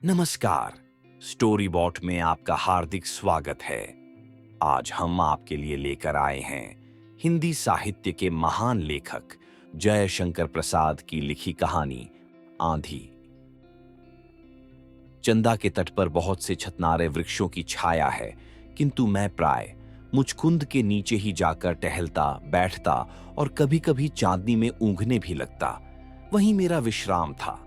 नमस्कार। Story bot में आपका हार्दिक स्वागत है। आज हम आपके लिए लेकर आए हैं हिंदी साहित्य के महान लेखक जयशंकर प्रसाद की लिखी कहानी आंधी। चंदा के तट पर बहुत से छतनारे वृक्षों की छाया है, किंतु मैं प्राय मुचकुंद के नीचे ही जाकर टहलता बैठता और कभी-कभी चांदनी में ऊँघने भी लगता। वहीं मेरा विश्राम था।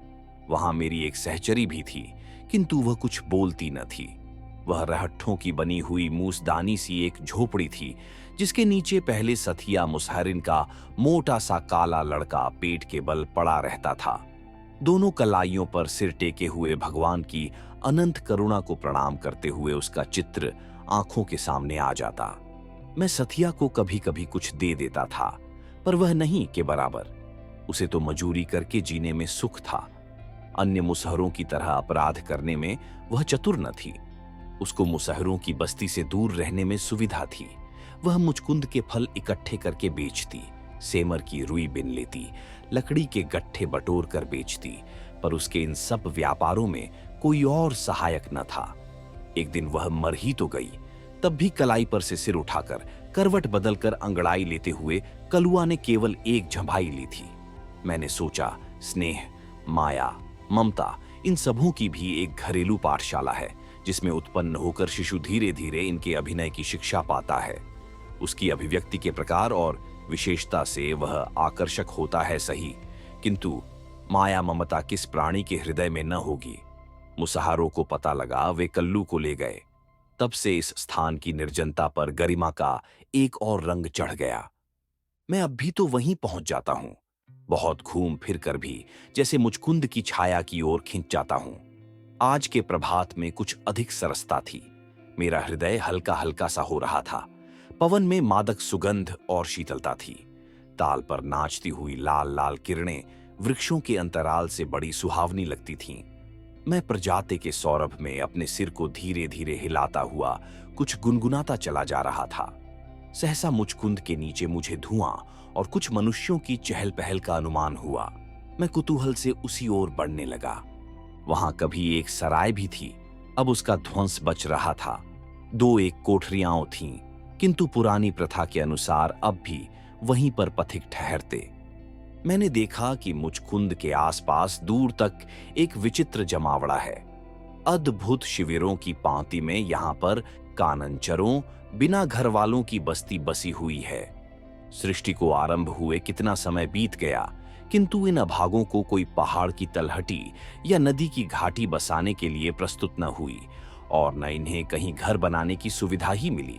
वहां मेरी एक सहचरी भी थी, किंतु वह कुछ बोलती न थी। वह रहट्ठों की बनी हुई मूसदानी सी एक झोपड़ी थी, जिसके नीचे पहले सथिया मुसहरिन का मोटा सा काला लड़का पेट के बल पड़ा रहता था। दोनों कलाइयों पर सिर टेके हुए भगवान की अनंत करुणा को प्रणाम करते हुए उसका चित्र आंखों के सामने आ जाता। मैं सथिया को कभी कभी कुछ दे देता था, पर वह नहीं के बराबर। उसे तो मजूरी करके जीने में सुख था। अन्य मुसहरों की तरह अपराध करने में वह चतुर न थी। उसको मुसहरों की बस्ती से दूर रहने में सुविधा थी। वह मुचकुंद के फल इकट्ठे करके बेचती, सेमर की रुई बिन लेती, लकड़ी के गट्ठे बटोर कर बेचती, पर उसके इन सब व्यापारों में कोई और सहायक न था। एक दिन वह मर ही तो गई, तब भी कलाई पर से सिर उठाकर करवट बदलकर अंगड़ाई लेते हुए कलुआ ने केवल एक झंभाई ली थी। मैंने सोचा, स्नेह, माया, ममता, इन सबों की भी एक घरेलू पाठशाला है, जिसमें उत्पन्न होकर शिशु धीरे धीरे इनके अभिनय की शिक्षा पाता है। उसकी अभिव्यक्ति के प्रकार और विशेषता से वह आकर्षक होता है सही, किंतु माया ममता किस प्राणी के हृदय में न होगी। मुसहारों को पता लगा, वे कल्लू को ले गए। तब से इस स्थान की निर्जनता पर गरिमा का एक और रंग चढ़ गया। मैं अब भी तो वहीं पहुंच जाता हूं, बहुत घूम फिर कर भी, जैसे मुचकुंद की छाया की ओर खिंच जाता हूं। आज के प्रभात में कुछ अधिक सरसता थी। मेरा हृदय हल्का हल्का सा हो रहा था। पवन में मादक सुगंध और शीतलता थी। ताल पर नाचती हुई लाल लाल किरणें वृक्षों के अंतराल से बड़ी सुहावनी लगती थीं। मैं प्रजाते के सौरभ में अपने सिर को धीरे धीरे हिलाता हुआ कुछ गुनगुनाता चला जा रहा था। सहसा मुचकुंद के नीचे मुझे धुआं और कुछ मनुष्यों की चहल पहल का अनुमान हुआ। मैं कुतूहल से उसी ओर बढ़ने लगा। वहां कभी एक सराय भी थी, अब उसका ध्वंस बच रहा था। दो एक कोठरियां थीं, किंतु पुरानी प्रथा के अनुसार अब भी वहीं पर पथिक ठहरते। मैंने देखा कि मुचकुंद के आसपास दूर तक एक विचित्र जमावड़ा है। अद्भुत शिविरों की पांति में यहां पर काननचरों, बिना घर वालों की बस्ती बसी हुई है। सृष्टि को आरंभ हुए कितना समय बीत गया, किंतु इन अभागों को कोई पहाड़ की तलहटी या नदी की घाटी बसाने के लिए प्रस्तुत न हुई, और न इन्हें कहीं घर बनाने की सुविधा ही मिली।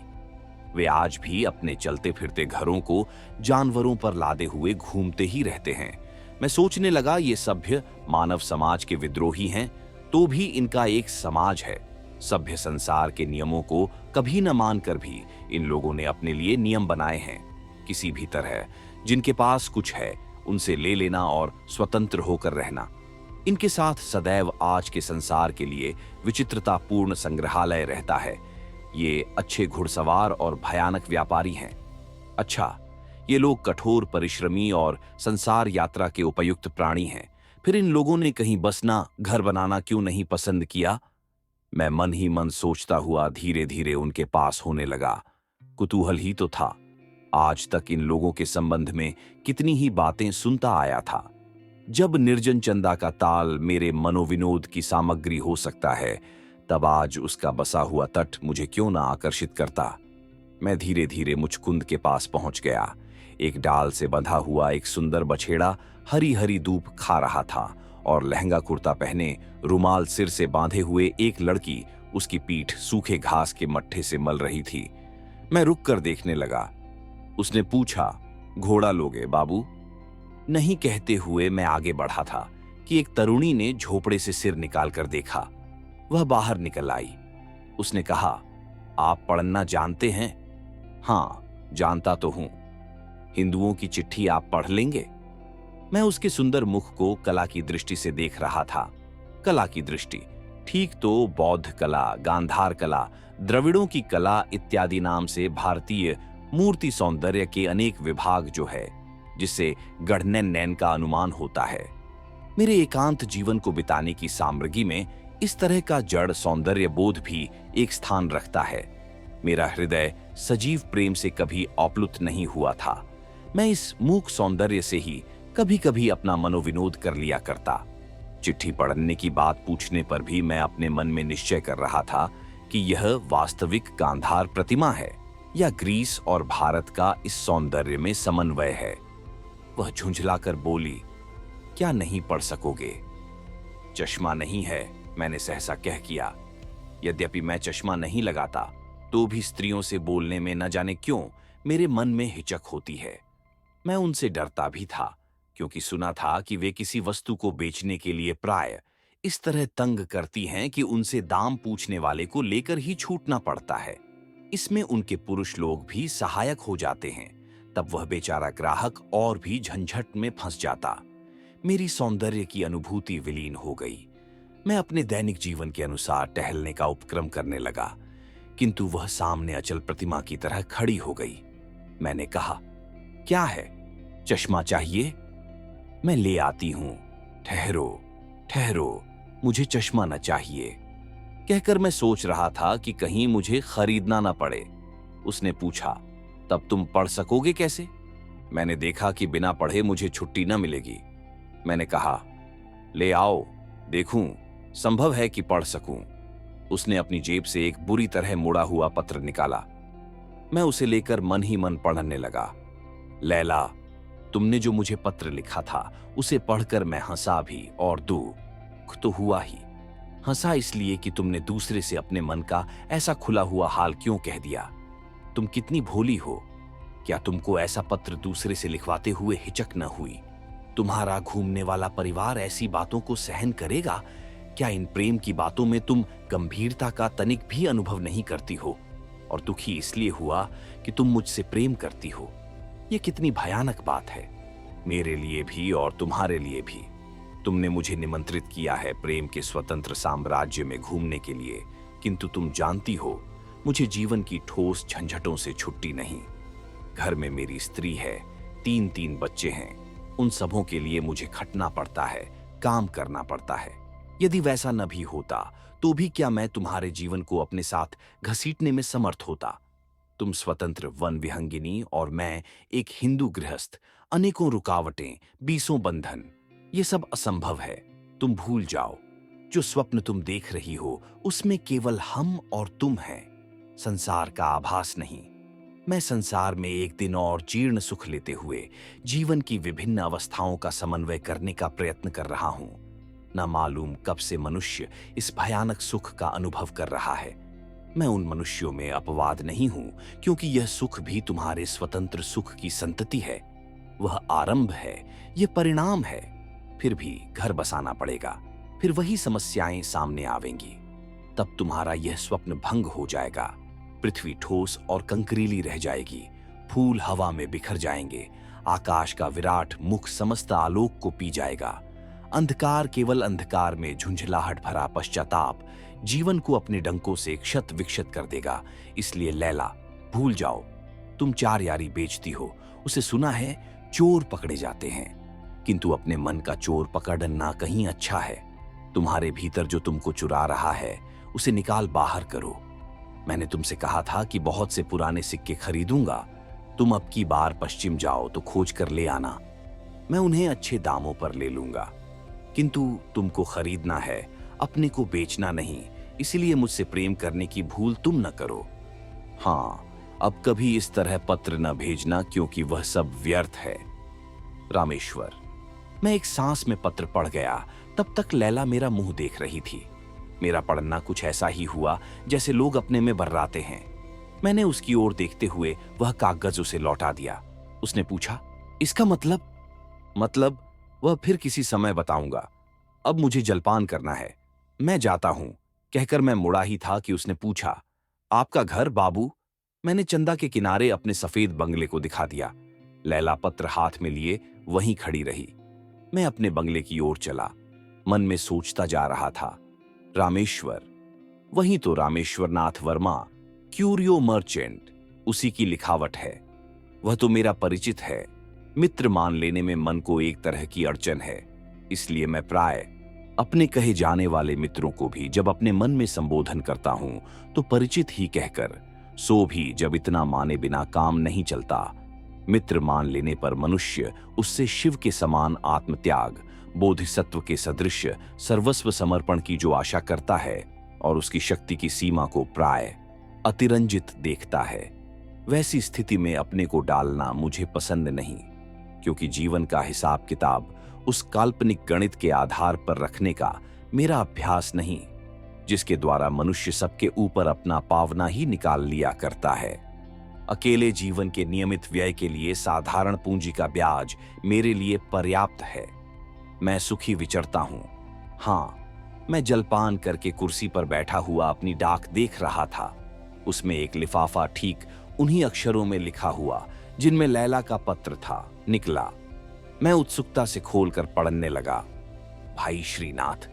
वे आज भी अपने चलते फिरते घरों को जानवरों पर लादे हुए घूमते ही रहते हैं। मैं सोचने लगा, ये सभ्य मानव समाज के विद्रोही हैं, तो भी इनका एक समाज है। सभ्य संसार के नियमों को कभी न मानकर भी इन लोगों ने अपने लिए नियम बनाए हैं। किसी भी तरह जिनके पास कुछ है उनसे ले लेना और स्वतंत्र होकर रहना। इनके साथ सदैव आज के संसार के लिए विचित्रतापूर्ण संग्रहालय रहता है। ये अच्छे घुड़सवार और भयानक व्यापारी हैं। अच्छा, ये लोग कठोर परिश्रमी और संसार यात्रा के उपयुक्त प्राणी हैं। फिर इन लोगों ने कहीं बसना, घर बनाना क्यों नहीं पसंद किया? मैं मन ही मन सोचता हुआ धीरे धीरे उनके पास होने लगा। कुतूहल ही तो था। आज तक इन लोगों के संबंध में कितनी ही बातें सुनता आया था। जब निर्जन चंदा का ताल मेरे मनोविनोद की सामग्री हो सकता है, तब आज उसका बसा हुआ तट मुझे क्यों ना आकर्षित करता। मैं धीरे धीरे मुचकुंद के पास पहुंच गया। एक डाल से बंधा हुआ एक सुंदर बछेड़ा हरी हरी धूप खा रहा था, और लहंगा कुर्ता पहने, रुमाल सिर से बांधे हुए एक लड़की उसकी पीठ सूखे घास के मट्ठे से मल रही थी। मैं रुक कर देखने लगा। उसने पूछा, घोड़ा लोगे बाबू? नहीं कहते हुए मैं आगे बढ़ा था कि एक तरुणी ने झोपड़े से सिर निकालकर देखा। वह बाहर निकल आई। उसने कहा, आप पढ़ना जानते हैं? हाँ, जानता तो हूं। हिंदुओं की चिट्ठी आप पढ़ लेंगे? मैं उसके सुंदर मुख को कला की दृष्टि से देख रहा था। कला की दृष्टि ठीक तो बौद्ध कला, गांधार कला, द्रविड़ों की कला इत्यादि नाम से भारतीय मूर्ति सौंदर्य के अनेक विभाग जो है, जिससे गढ़नैन नैन का अनुमान होता है। मेरे एकांत जीवन को बिताने की सामग्री में इस तरह का जड़ सौंदर्य बोध भी एक स्थान रखता है। मेरा हृदय सजीव प्रेम से कभी अप्लुत नहीं हुआ था। मैं इस मूक सौंदर्य से ही कभी कभी अपना मनोविनोद कर लिया करता। चिट्ठी पढ़ने की बात पूछने पर भी मैं अपने मन में निश्चय कर रहा था कि यह वास्तविक गांधार प्रतिमा है या ग्रीस और भारत का इस सौंदर्य में समन्वय है। वह झुंझलाकर बोली, क्या नहीं पढ़ सकोगे? चश्मा नहीं है, मैंने सहसा कह किया। यद्यपि मैं चश्मा नहीं लगाता तो भी स्त्रियों से बोलने में न जाने क्यों मेरे मन में हिचक होती है। मैं उनसे डरता भी था, क्योंकि सुना था कि वे किसी वस्तु को बेचने के लिए प्राय इस तरह तंग करती हैं कि उनसे दाम पूछने वाले को लेकर ही छूटना पड़ता है। इसमें उनके पुरुष लोग भी सहायक हो जाते हैं। तब वह बेचारा ग्राहक और भी झंझट में फंस जाता। मेरी सौंदर्य की अनुभूति विलीन हो गई। मैं अपने दैनिक जीवन के अनुसार टहलने का उपक्रम करने लगा, किंतु वह सामने अचल प्रतिमा की तरह खड़ी हो गई। मैंने कहा, क्या है? चश्मा चाहिए? मैं ले आती हूं। ठहरो ठहरो, मुझे चश्मा न चाहिए। कहकर मैं सोच रहा था कि कहीं मुझे खरीदना न पड़े। उसने पूछा, तब तुम पढ़ सकोगे कैसे? मैंने देखा कि बिना पढ़े मुझे छुट्टी न मिलेगी। मैंने कहा, ले आओ, देखूं, संभव है कि पढ़ सकूं। उसने अपनी जेब से एक बुरी तरह मुड़ा हुआ पत्र निकाला। मैं उसे लेकर मन ही मन पढ़ने लगा। लैला, तुमने जो मुझे पत्र लिखा था उसे पढ़कर मैं हंसा भी, और दुख तो हुआ ही। हंसा इसलिए कि तुमने दूसरे से अपने मन का ऐसा खुला हुआ हाल क्यों कह दिया। तुम कितनी भोली हो। क्या तुमको ऐसा पत्र दूसरे से लिखवाते हुए हिचक न हुई? तुम्हारा घूमने वाला परिवार ऐसी बातों को सहन करेगा? क्या इन प्रेम की बातों में तुम गंभीरता का तनिक भी अनुभव नहीं करती हो? और दुखी इसलिए हुआ कि तुम मुझसे प्रेम करती हो। यह कितनी भयानक बात है, मेरे लिए भी और तुम्हारे लिए भी। तुमने मुझे निमंत्रित किया है प्रेम के स्वतंत्र साम्राज्य में घूमने के लिए, किंतु तुम जानती हो मुझे जीवन की ठोस झंझटों से छुट्टी नहीं। घर में मेरी स्त्री है, 3 बच्चे हैं। उन सबों के लिए मुझे खटना पड़ता है, काम करना पड़ता है। यदि वैसा न भी होता तो भी क्या मैं तुम्हारे जीवन को अपने साथ घसीटने में समर्थ होता? तुम स्वतंत्र वन विहंगिनी और मैं एक हिंदू गृहस्थ, अनेकों रुकावटें, 20 बंधन, ये सब असंभव है। तुम भूल जाओ, जो स्वप्न तुम देख रही हो उसमें केवल हम और तुम हैं, संसार का आभास नहीं। मैं संसार में एक दिन और जीर्ण सुख लेते हुए जीवन की विभिन्न अवस्थाओं का समन्वय करने का प्रयत्न कर रहा हूं। न मालूम कब से मनुष्य इस भयानक सुख का अनुभव कर रहा है। मैं उन मनुष्यों में अपवाद नहीं हूं, क्योंकि यह सुख भी तुम्हारे स्वतंत्र सुख की संतति है। वह आरंभ है, यह परिणाम है। फिर भी घर बसाना पड़ेगा, फिर वही समस्याएं सामने आवेंगी। तब तुम्हारा यह स्वप्न भंग हो जाएगा। पृथ्वी ठोस और कंकरीली रह जाएगी, फूल हवा में बिखर जाएंगे, आकाश का विराट मुख समस्त आलोक को पी जाएगा। अंधकार केवल अंधकार में झुंझलाहट भरा पश्चाताप जीवन को अपने डंकों से क्षत विक्षत कर देगा। इसलिए लैला, भूल जाओ। तुम 4 यारी बेचती हो, उसे सुना है चोर पकड़े जाते हैं, किंतु अपने मन का चोर पकड़ना कहीं अच्छा है। तुम्हारे भीतर जो तुमको चुरा रहा है उसे निकाल बाहर करो। मैंने तुमसे कहा था कि बहुत से पुराने सिक्के खरीदूंगा। तुम अब की बार पश्चिम जाओ तो खोज कर ले आना, मैं उन्हें अच्छे दामों पर ले लूंगा। किंतु तुमको खरीदना है, अपने को बेचना नहीं। इसलिए मुझसे प्रेम करने की भूल तुम न करो। हाँ, अब कभी इस तरह पत्र न भेजना, क्योंकि वह सब व्यर्थ है। रामेश्वर। मैं एक सांस में पत्र पढ़ गया। तब तक लैला मेरा मुंह देख रही थी। मेरा पढ़ना कुछ ऐसा ही हुआ जैसे लोग अपने में बर्राते हैं। मैंने उसकी ओर देखते हुए वह कागज उसे लौटा दिया। उसने पूछा, इसका मतलब वह फिर किसी समय बताऊंगा। अब मुझे जलपान करना है, मैं जाता हूं। कहकर मैं मुड़ा ही था कि उसने पूछा, आपका घर बाबू? मैंने चंदा के किनारे अपने सफेद बंगले को दिखा दिया। लैला पत्र हाथ में लिए वहीं खड़ी रही। मैं अपने बंगले की ओर चला। मन में सोचता जा रहा था, रामेश्वर, वही तो रामेश्वर नाथ वर्मा, क्यूरियो मर्चेंट, उसी की लिखावट है। वह तो मेरा परिचित है। मित्र मान लेने में मन को एक तरह की अड़चन है, इसलिए मैं प्राय अपने कहे जाने वाले मित्रों को भी जब अपने मन में संबोधन करता हूं तो परिचित ही कहकर, सो भी जब इतना माने बिना काम नहीं चलता। मित्र मान लेने पर मनुष्य उससे शिव के समान आत्मत्याग, बोधिसत्व के सदृश सर्वस्व समर्पण की जो आशा करता है और उसकी शक्ति की सीमा को प्राय अतिरंजित देखता है, वैसी स्थिति में अपने को डालना मुझे पसंद नहीं, क्योंकि जीवन का हिसाब किताब उस काल्पनिक गणित के आधार पर रखने का मेरा अभ्यास नहीं, जिसके द्वारा मनुष्य सबके ऊपर अपना पावना ही निकाल लिया करता है। अकेले जीवन के नियमित व्यय के लिए साधारण पूंजी का ब्याज मेरे लिए पर्याप्त है। मैं सुखी विचरता हूं। हाँ, मैं जलपान करके कुर्सी पर बैठा हुआ अपनी डाक देख रहा था। उसमें एक लिफाफा ठीक उन्हीं अक्षरों में लिखा हुआ जिनमें लैला का पत्र था निकला। मैं उत्सुकता से खोलकर पढ़ने लगा। भाई श्रीनाथ,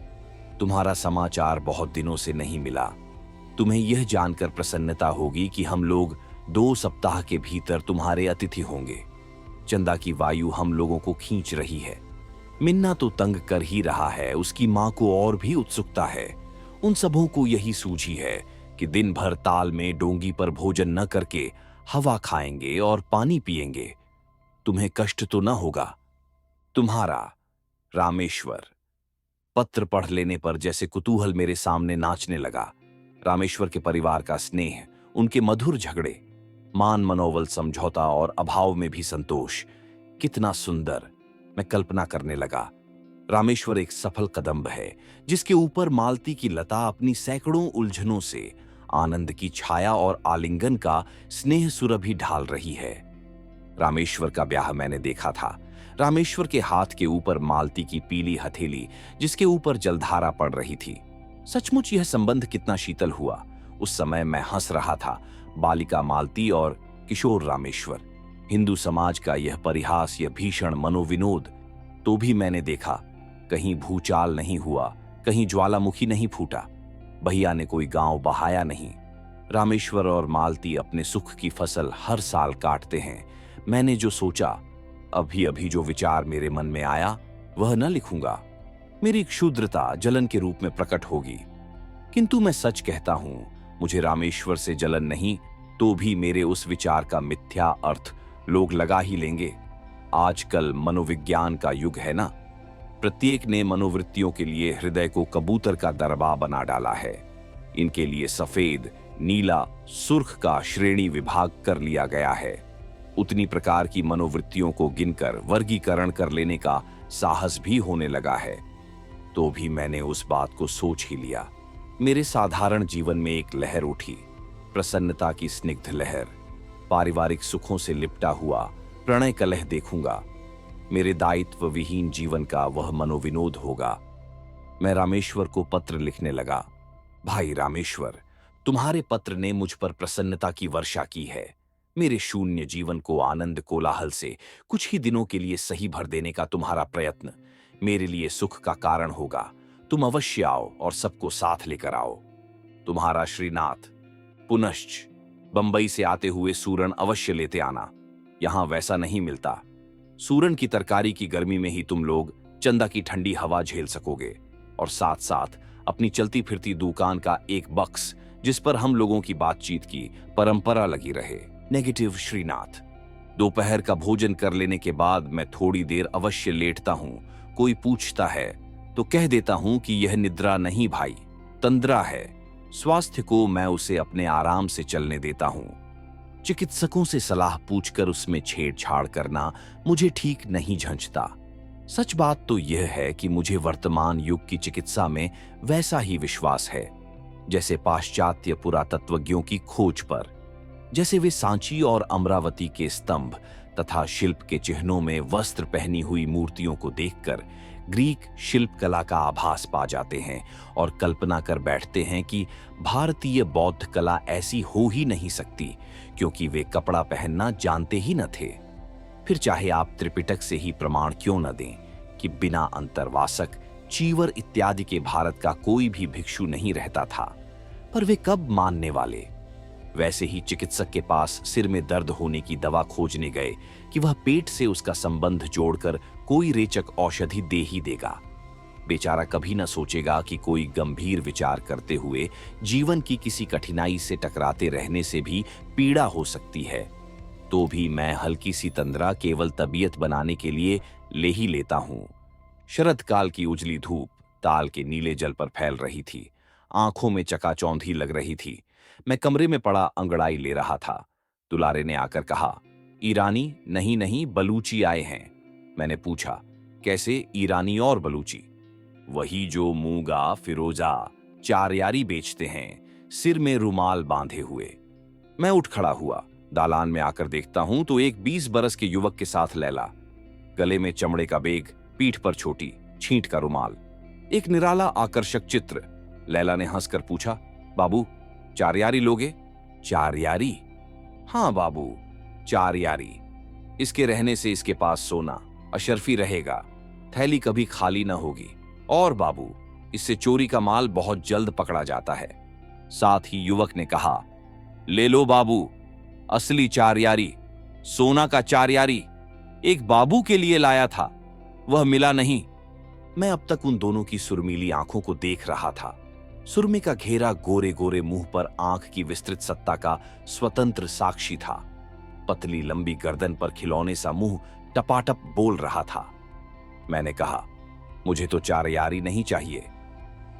तुम्हारा समाचार बहुत दिनों से नहीं मिला। तुम्हें यह जानकर प्रसन्नता होगी कि हम लोग 2 सप्ताह के भीतर तुम्हारे अतिथि होंगे। चंदा की वायु हम लोगों को खींच रही है। मिन्ना तो तंग कर ही रहा है, उसकी मां को और भी उत्सुकता है। उन सबों को यही सूझी है कि दिन भर ताल में डोंगी पर भोजन न करके हवा खाएंगे और पानी पिएंगे। तुम्हें कष्ट तो न होगा। तुम्हारा रामेश्वर। पत्र पढ़ लेने पर जैसे कुतूहल मेरे सामने नाचने लगा। रामेश्वर के परिवार का स्नेह, उनके मधुर झगड़े, मान मनोबल समझौता और अभाव में भी संतोष, कितना सुंदर मैं कल्पना करने लगा। रामेश्वर एक सफल कदंब है जिसके ऊपर मालती की लता अपनी सैकड़ों उलझनों से आनंद की छाया और आलिंगन का स्नेह सुरभि ढाल रही है। रामेश्वर का ब्याह मैंने देखा था। रामेश्वर के हाथ के ऊपर मालती की पीली हथेली जिसके ऊपर जलधारा पड़ रही थी। सचमुच यह संबंध कितना शीतल हुआ। उस समय मैं हंस रहा था। बालिका मालती और किशोर रामेश्वर, हिंदू समाज का यह परिहास, यह भीषण मनोविनोद तो भी मैंने देखा। कहीं भूचाल नहीं हुआ, कहीं ज्वालामुखी नहीं फूटा, भैया ने कोई गांव बहाया नहीं। रामेश्वर और मालती अपने सुख की फसल हर साल काटते हैं। मैंने जो सोचा, अभी अभी जो विचार मेरे मन में आया, वह न लिखूंगा। मेरी क्षुद्रता जलन के रूप में प्रकट होगी, किंतु मैं सच कहता हूं, मुझे रामेश्वर से जलन नहीं तो भी मेरे उस विचार का मिथ्या अर्थ लोग लगा ही लेंगे। आजकल मनोविज्ञान का युग है ना। प्रत्येक ने मनोवृत्तियों के लिए हृदय को कबूतर का दरबा बना डाला है। इनके लिए सफेद, नीला, सुर्ख का श्रेणी विभाग कर लिया गया है। उतनी प्रकार की मनोवृत्तियों को गिनकर वर्गीकरण कर लेने का साहस भी होने लगा है। तो भी मैंने उस बात को सोच ही लिया। मेरे साधारण जीवन में एक लहर उठी, प्रसन्नता की स्निग्ध लहर। पारिवारिक सुखों से लिपटा हुआ प्रणय कलह देखूंगा। मेरे दायित्व विहीन जीवन का वह मनोविनोद होगा। मैं रामेश्वर को पत्र लिखने लगा। भाई रामेश्वर, तुम्हारे पत्र ने मुझ पर प्रसन्नता की वर्षा की है। मेरे शून्य जीवन को आनंद कोलाहल से कुछ ही दिनों के लिए सही भर देने का तुम्हारा प्रयत्न मेरे लिए सुख का कारण होगा। तुम अवश्य आओ और सबको साथ लेकर आओ। तुम्हारा श्रीनाथ। पुनश्च बंबई से आते हुए सूरन अवश्य लेते आना। यहां वैसा नहीं मिलता। सूरन की तरकारी की गर्मी में ही तुम लोग चंदा की ठंडी हवा झेल सकोगे, और साथ साथ अपनी चलती फिरती दुकान का एक बक्स जिस पर हम लोगों की बातचीत की परंपरा लगी रहे। नेगेटिव श्रीनाथ। दोपहर का भोजन कर लेने के बाद मैं थोड़ी देर अवश्य लेटता हूं। कोई पूछता है तो कह देता हूं कि यह निद्रा नहीं भाई, तंद्रा है। स्वास्थ्य को मैं उसे अपने आराम से चलने देता हूं। चिकित्सकों से सलाह पूछकर उसमें छेड़छाड़ करना मुझे ठीक नहीं झंझता। सच बात तो यह है कि मुझे वर्तमान युग की चिकित्सा में वैसा ही विश्वास है जैसे पाश्चात्य पुरातत्वज्ञों की खोज पर। जैसे वे सांची और अमरावती के स्तंभ तथा शिल्प के चिन्हों में वस्त्र पहनी हुई मूर्तियों को देखकर ग्रीक शिल्प कला का आभास पा जाते हैं और कल्पना कर बैठते हैं कि भारतीय बौद्ध कला ऐसी हो ही नहीं सकती, क्योंकि वे कपड़ा पहनना जानते ही न थे। फिर चाहे आप त्रिपिटक से ही प्रमाण क्यों न दें कि बिना अंतर्वासक, चीवर इत्यादि के भारत का कोई भी भिक्षु नहीं रहता था, पर वे कब मानने वाले। वैसे ही चिकित्सक के पास सिर में दर्द होने की दवा खोजने गए कि वह पेट से उसका संबंध जोड़कर कोई रेचक औषधि दे ही देगा। बेचारा कभी न सोचेगा कि कोई गंभीर विचार करते हुए जीवन की किसी कठिनाई से टकराते रहने से भी पीड़ा हो सकती है। तो भी मैं हल्की सी तंद्रा केवल तबीयत बनाने के लिए ले ही लेता हूं। शरद काल की उजली धूप ताल के नीले जल पर फैल रही थी। आंखों में चकाचौंधी लग रही थी। मैं कमरे में पड़ा अंगड़ाई ले रहा था। दुलारे ने आकर कहा, ईरानी नहीं नहीं, बलूची आए हैं। मैंने पूछा, कैसे ईरानी और बलूची? वही जो मूंगा फिरोजा चारयारी बेचते हैं, सिर में रुमाल बांधे हुए। मैं उठ खड़ा हुआ। दालान में आकर देखता हूं तो एक 20 बरस के युवक के साथ लैला। गले में चमड़े का बेग, पीठ पर छोटी छींट का रुमाल, एक निराला आकर्षक चित्र। लैला ने हंसकर पूछा, बाबू चारयारी लोगे? चारयारी? हाँ बाबू, चारयारी। इसके रहने से इसके पास सोना अशर्फी रहेगा, थैली कभी खाली न होगी। और बाबू, इससे चोरी का माल बहुत जल्द पकड़ा जाता है। साथ ही युवक ने कहा, ले लो बाबू, असली चारयारी, सोना का चारयारी। एक बाबू के लिए लाया था, वह मिला नहीं। मैं अब तक उन दोनों की सुरमीली आंखों को देख रहा था। सुरमे का घेरा गोरे गोरे मुंह पर आंख की विस्तृत सत्ता का स्वतंत्र साक्षी था। पतली लंबी गर्दन पर खिलौने सा मुंह टपाटप बोल रहा था। मैंने कहा, मुझे तो चारयारी नहीं चाहिए।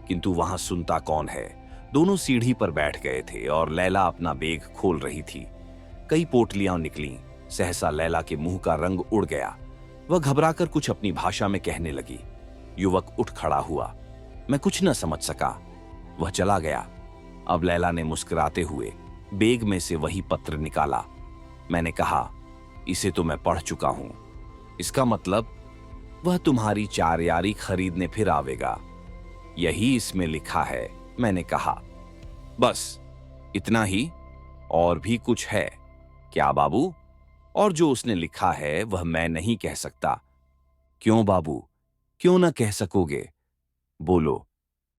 किंतु वहां सुनता कौन है। दोनों सीढ़ी पर बैठ गए थे और लैला अपना बेग खोल रही थी। कई पोटलियां निकलीं। सहसा लैला के मुंह का रंग उड़ गया। वह घबराकर कुछ अपनी भाषा में कहने लगी। युवक उठ खड़ा हुआ। मैं कुछ न समझ सका। वह चला गया। अब लैला ने मुस्कुराते हुए बेग में से वही पत्र निकाला। मैंने कहा, इसे तो मैं पढ़ चुका हूं। इसका मतलब वह तुम्हारी चारयारी खरीदने फिर आवेगा, यही इसमें लिखा है। मैंने कहा, बस इतना ही? और भी कुछ है क्या बाबू? और जो उसने लिखा है वह मैं नहीं कह सकता। क्यों बाबू, क्यों न कह सकोगे? बोलो।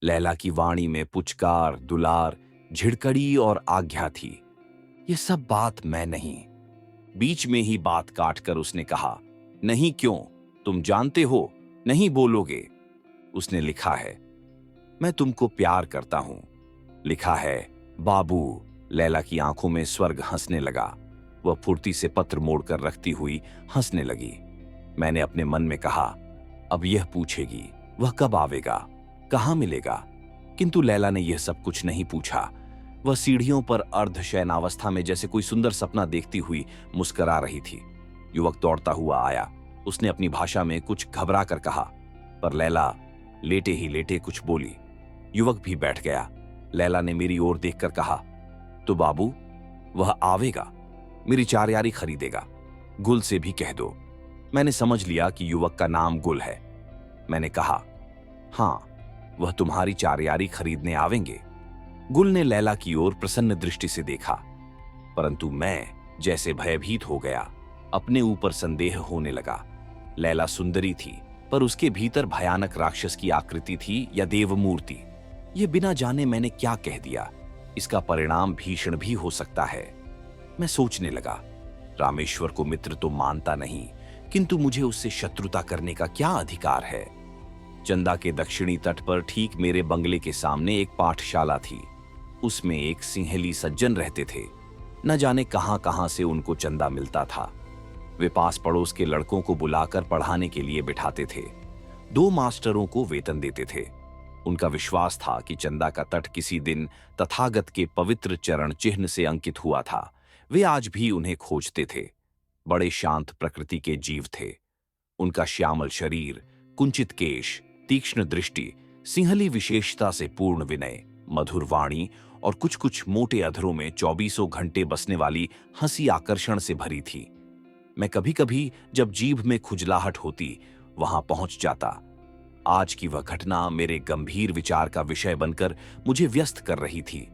लैला की वाणी में पुचकार, दुलार, झिड़कड़ी और आज्ञा थी। ये सब बात मैं नहीं। बीच में ही बात काटकर उसने कहा, नहीं क्यों? तुम जानते हो, नहीं बोलोगे। उसने लिखा है, मैं तुमको प्यार करता हूं। लिखा है, बाबू। लैला की आंखों में स्वर्ग हंसने लगा। वह फुर्ती से पत्र मोड़कर रखती हुई हंसने लगी। मैंने अपने मन में कहा, अब यह पूछेगी वह कब आवेगा, कहां मिलेगा। किंतु लैला ने यह सब कुछ नहीं पूछा। वह सीढ़ियों पर अर्धशयनावस्था में जैसे कोई सुंदर सपना देखती हुई मुस्कुरा रही थी। युवक दौड़ता हुआ आया। उसने अपनी भाषा में कुछ घबरा कर कहा, पर लैला लेटे ही लेटे कुछ बोली। युवक भी बैठ गया। लैला ने मेरी ओर देखकर कहा, तो बाबू वह आवेगा, मेरी चारयारी खरीदेगा। गुल से भी कह दो। मैंने समझ लिया कि युवक का नाम गुल है। मैंने कहा, हाँ, वह तुम्हारी चारयारी खरीदने आवेंगे। गुल ने लैला की ओर प्रसन्न दृष्टि से देखा, परंतु मैं जैसे भयभीत हो गया। अपने ऊपर संदेह होने लगा। लैला सुंदरी थी, पर उसके भीतर भयानक राक्षस की आकृति थी या देवमूर्ति। यह बिना जाने मैंने क्या कह दिया, इसका परिणाम भीषण भी हो सकता है। मैं सोचने लगा, रामेश्वर को मित्र तो मानता नहीं, किंतु मुझे उससे शत्रुता करने का क्या अधिकार है। चंदा के दक्षिणी तट पर ठीक मेरे बंगले के सामने एक पाठशाला थी। उसमें एक सिंहली सज्जन रहते थे। न जाने कहां कहां से उनको चंदा मिलता था। वे पास पड़ोस के लड़कों को बुलाकर पढ़ाने के लिए बिठाते थे। 2 मास्टरों को वेतन देते थे। उनका विश्वास था कि चंदा का तट किसी दिन तथागत के पवित्र चरण चिन्ह से अंकित हुआ था। वे आज भी उन्हें खोजते थे। बड़े शांत प्रकृति के जीव थे। उनका श्यामल शरीर, कुंचित केश, तीक्ष्ण दृष्टि, सिंहली विशेषता से पूर्ण विनय, मधुर वाणी और कुछ कुछ मोटे अधरों में 24 घंटे बसने वाली हंसी आकर्षण से भरी थी। मैं कभी कभी जब जीभ में खुजलाहट होती वहां पहुंच जाता। आज की वह घटना मेरे गंभीर विचार का विषय बनकर मुझे व्यस्त कर रही थी।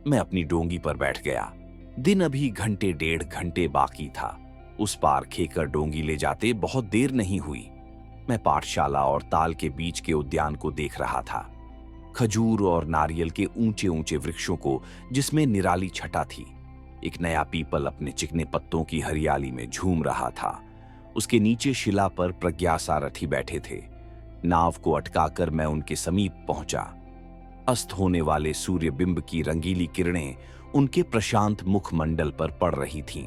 मैं अपनी डोंगी पर बैठ गया। दिन अभी घंटे 1.5 घंटे बाकी था। उस पार खेकर डोंगी ले जाते बहुत देर नहीं हुई। मैं पाठशाला और ताल के बीच के उद्यान को देख रहा था। खजूर और नारियल के ऊंचे ऊंचे वृक्षों को जिसमें निराली छटा थी। एक नया पीपल अपने चिकने पत्तों की हरियाली में झूम रहा था। उसके नीचे शिला पर प्रज्ञा सारथी बैठे थे। नाव को अटकाकर मैं उनके समीप पहुंचा। अस्त होने वाले सूर्य बिंब की रंगीली किरणें उनके प्रशांत मुखमंडल पर पड़ रही थीं।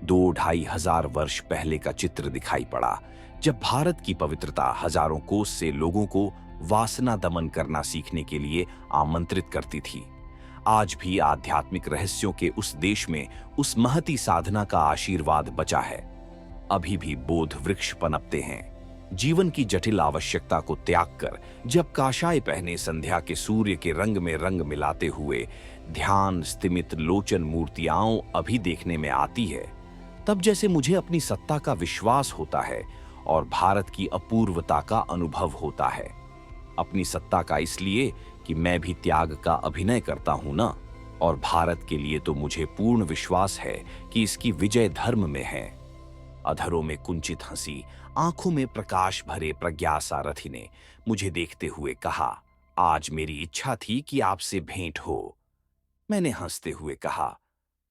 2-2.5 हजार वर्ष पहले का चित्र दिखाई पड़ा, जब भारत की पवित्रता हजारों कोस से लोगों को वासना दमन करना सीखने के लिए आमंत्रित करती थी। आज भी आध्यात्मिक रहस्यों के उस देश में उस महती साधना का आशीर्वाद बचा है। अभी भी बोध वृक्ष पनपते हैं। जीवन की जटिल आवश्यकता को त्याग कर जब काशाय पहने संध्या के सूर्य के रंग में रंग मिलाते हुए ध्यान स्तिमित लोचन मूर्तियां अभी देखने में आती है, तब जैसे मुझे अपनी सत्ता का विश्वास होता है और भारत की अपूर्वता का अनुभव होता है। अपनी सत्ता का इसलिए कि मैं भी त्याग का अभिनय करता हूं ना, और भारत के लिए तो मुझे पूर्ण विश्वास है कि इसकी विजय धर्म में है। अधरों में कुंचित हंसी, आंखों में प्रकाश भरे प्रज्ञा सारथी ने मुझे देखते हुए कहा, आज मेरी इच्छा थी कि आपसे भेंट हो। मैंने हंसते हुए कहा,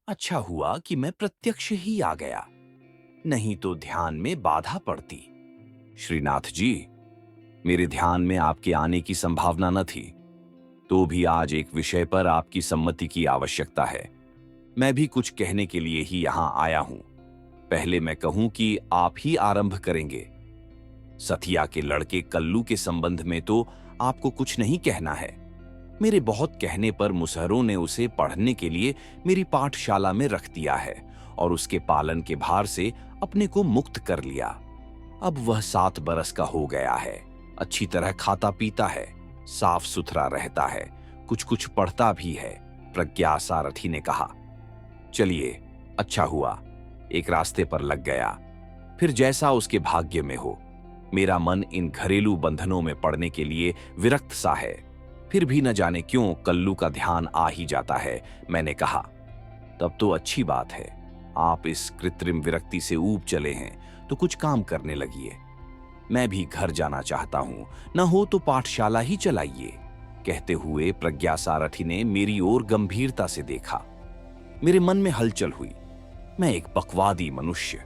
अच्छा हुआ कि मैं प्रत्यक्ष ही आ गया, नहीं तो ध्यान में बाधा पड़ती। श्रीनाथ जी, मेरे ध्यान में आपके आने की संभावना न थी, तो भी आज एक विषय पर आपकी सम्मति की आवश्यकता है। मैं भी कुछ कहने के लिए ही यहां आया हूं। पहले मैं कहूं कि आप ही आरंभ करेंगे। सथिया के लड़के कल्लू के संबंध में तो आपको कुछ नहीं कहना है। मेरे बहुत कहने पर मुसहरों ने उसे पढ़ने के लिए मेरी पाठशाला में रख दिया है और उसके पालन के भार से अपने को मुक्त कर लिया। अब वह 7 बरस का हो गया है, अच्छी तरह खाता पीता है, साफ सुथरा रहता है, कुछ कुछ पढ़ता भी है। प्रज्ञा सारथी ने कहा, चलिए, अच्छा हुआ, एक रास्ते पर लग गया। फिर जैसा उसके भाग्य में हो। मेरा मन इन घरेलू बंधनों में पड़ने के लिए विरक्त सा है। फिर भी न जाने क्यों कल्लू का ध्यान आ ही जाता है। मैंने कहा, तब तो अच्छी बात है, आप इस कृत्रिम विरक्ति से ऊब चले हैं तो कुछ काम करने लगिए। मैं भी घर जाना चाहता हूं, न हो तो पाठशाला ही चलाइए। कहते हुए प्रज्ञा सारथी ने मेरी ओर गंभीरता से देखा। मेरे मन में हलचल हुई। मैं एक बकवादी मनुष्य,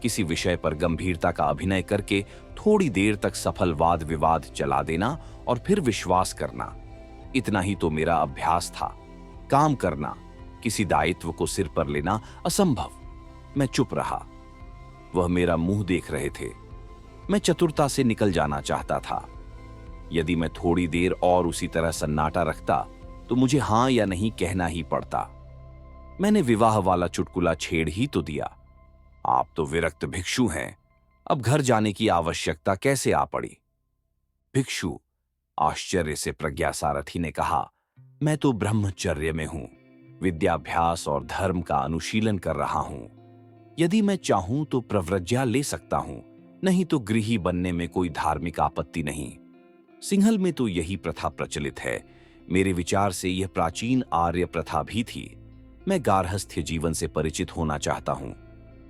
किसी विषय पर गंभीरता का अभिनय करके थोड़ी देर तक सफल वाद विवाद चला देना और फिर विश्वास करना, इतना ही तो मेरा अभ्यास था। काम करना, किसी दायित्व को सिर पर लेना असंभव। मैं चुप रहा। वह मेरा मुंह देख रहे थे। मैं चतुरता से निकल जाना चाहता था। यदि मैं थोड़ी देर और उसी तरह सन्नाटा रखता तो मुझे हां या नहीं कहना ही पड़ता। मैंने विवाह वाला चुटकुला छेड़ ही तो दिया, आप तो विरक्त भिक्षु हैं, अब घर जाने की आवश्यकता कैसे आ पड़ी? भिक्षु, आश्चर्य से प्रज्ञा सारथी ने कहा, मैं तो ब्रह्मचर्य में हूं, विद्याभ्यास और धर्म का अनुशीलन कर रहा हूं। यदि मैं चाहूं तो प्रव्रज्या ले सकता हूं, नहीं तो गृही बनने में कोई धार्मिक आपत्ति नहीं। सिंहल में तो यही प्रथा प्रचलित है। मेरे विचार से यह प्राचीन आर्य प्रथा भी थी। मैं गार्हस्थ्य जीवन से परिचित होना चाहता हूं।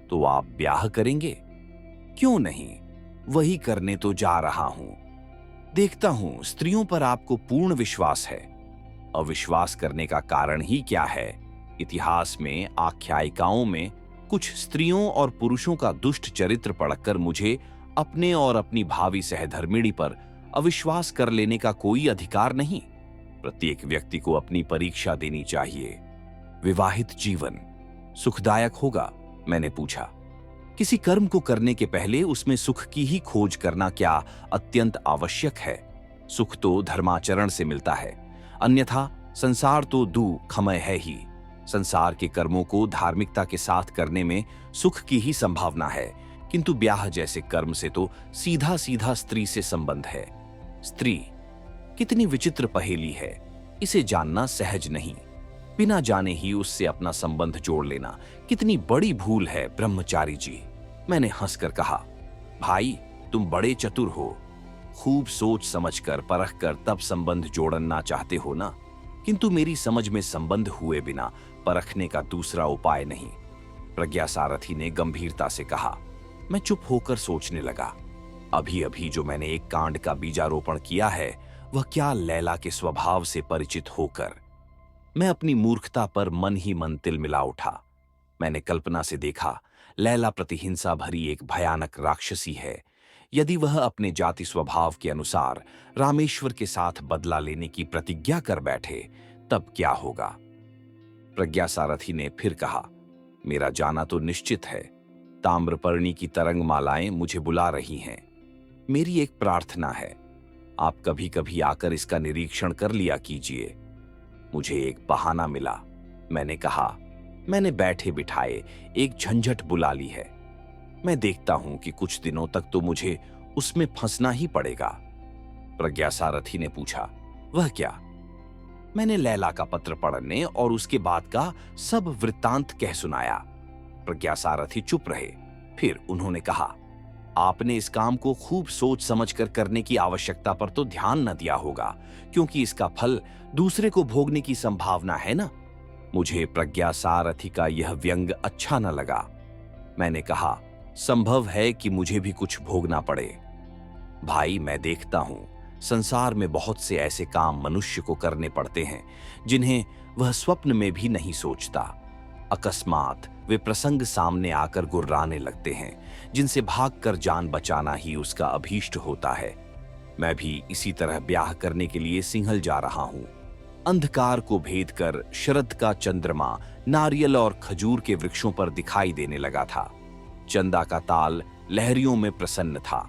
तो आप ब्याह करेंगे? क्यों नहीं, वही करने तो जा रहा हूं। देखता हूं स्त्रियों पर आपको पूर्ण विश्वास है। अविश्वास करने का कारण ही क्या है? इतिहास में, आख्यायिकाओं में कुछ स्त्रियों और पुरुषों का दुष्ट चरित्र पढ़कर मुझे अपने और अपनी भावी सहधर्मिणी पर अविश्वास कर लेने का कोई अधिकार नहीं। प्रत्येक व्यक्ति को अपनी परीक्षा देनी चाहिए। विवाहित जीवन सुखदायक होगा? मैंने पूछा। किसी कर्म को करने के पहले उसमें सुख की ही खोज करना क्या अत्यंत आवश्यक है? सुख तो धर्माचरण से मिलता है, अन्यथा संसार तो दुखमय है ही। संसार के कर्मों को धार्मिकता के साथ करने में सुख की ही संभावना है, किंतु ब्याह जैसे कर्म से तो सीधा सीधा स्त्री से संबंध है। स्त्री कितनी विचित्र पहेली है, इसे जानना सहज नहीं। बिना जाने ही उससे अपना संबंध जोड़ लेना कितनी बड़ी भूल है ब्रह्मचारी जी। मैंने हंसकर कहा, भाई तुम बड़े चतुर हो, खूब सोच समझकर परखकर तब संबंध जोड़ना चाहते हो ना, किंतु मेरी समझ में संबंध हुए बिना परखने का दूसरा उपाय नहीं। प्रज्ञा सारथी ने गंभीरता से कहा। मैं चुप होकर सोचने लगा। अभी अभी जो मैंने एक कांड का बीजारोपण किया है, वह क्या लैला के स्वभाव से परिचित होकर। मैं अपनी मूर्खता पर मन ही मन तिलमिला उठा। मैंने कल्पना से देखा, लैला प्रतिहिंसा भरी एक भयानक राक्षसी है। यदि वह अपने जाति स्वभाव के अनुसार रामेश्वर के साथ बदला लेने की प्रतिज्ञा कर बैठे, तब क्या होगा? प्रज्ञा सारथी ने फिर कहा, मेरा जाना तो निश्चित है। ताम्रपर्णी की तरंग मालाएं मुझे बुला रही हैं। मेरी एक प्रार्थना है, आप कभी कभी आकर इसका निरीक्षण कर लिया कीजिए। मुझे एक बहाना मिला। मैंने कहा, मैंने बैठे बिठाए एक झंझट बुला ली है। मैं देखता हूं कि कुछ दिनों तक तो मुझे उसमें फंसना ही पड़ेगा। प्रज्ञा सारथी ने पूछा, वह क्या? मैंने लैला का पत्र पढ़ने और उसके बाद का सब वृत्तांत कह सुनाया। प्रज्ञा सारथी चुप रहे। फिर उन्होंने कहा, आपने इस काम को खूब सोच समझकर करने की आवश्यकता पर तो ध्यान न दिया होगा, क्योंकि इसका फल दूसरे को भोगने की संभावना है ना। मुझे प्रज्ञा सारथी का यह व्यंग अच्छा न लगा। मैंने कहा, संभव है कि मुझे भी कुछ भोगना पड़े। भाई, मैं देखता हूं संसार में बहुत से ऐसे काम मनुष्य को करने पड़ते हैं जिन्हें वह स्वप्न में भी नहीं सोचता। अकस्मात वे प्रसंग सामने आकर गुर्राने लगते हैं, जिनसे भागकर जान बचाना ही उसका अभीष्ट होता है। मैं भी इसी तरह ब्याह करने के लिए सिंहल जा रहा हूं। अंधकार को भेद कर शरद का चंद्रमा नारियल और खजूर के वृक्षों पर दिखाई देने लगा था। चंदा का ताल लहरियों में प्रसन्न था।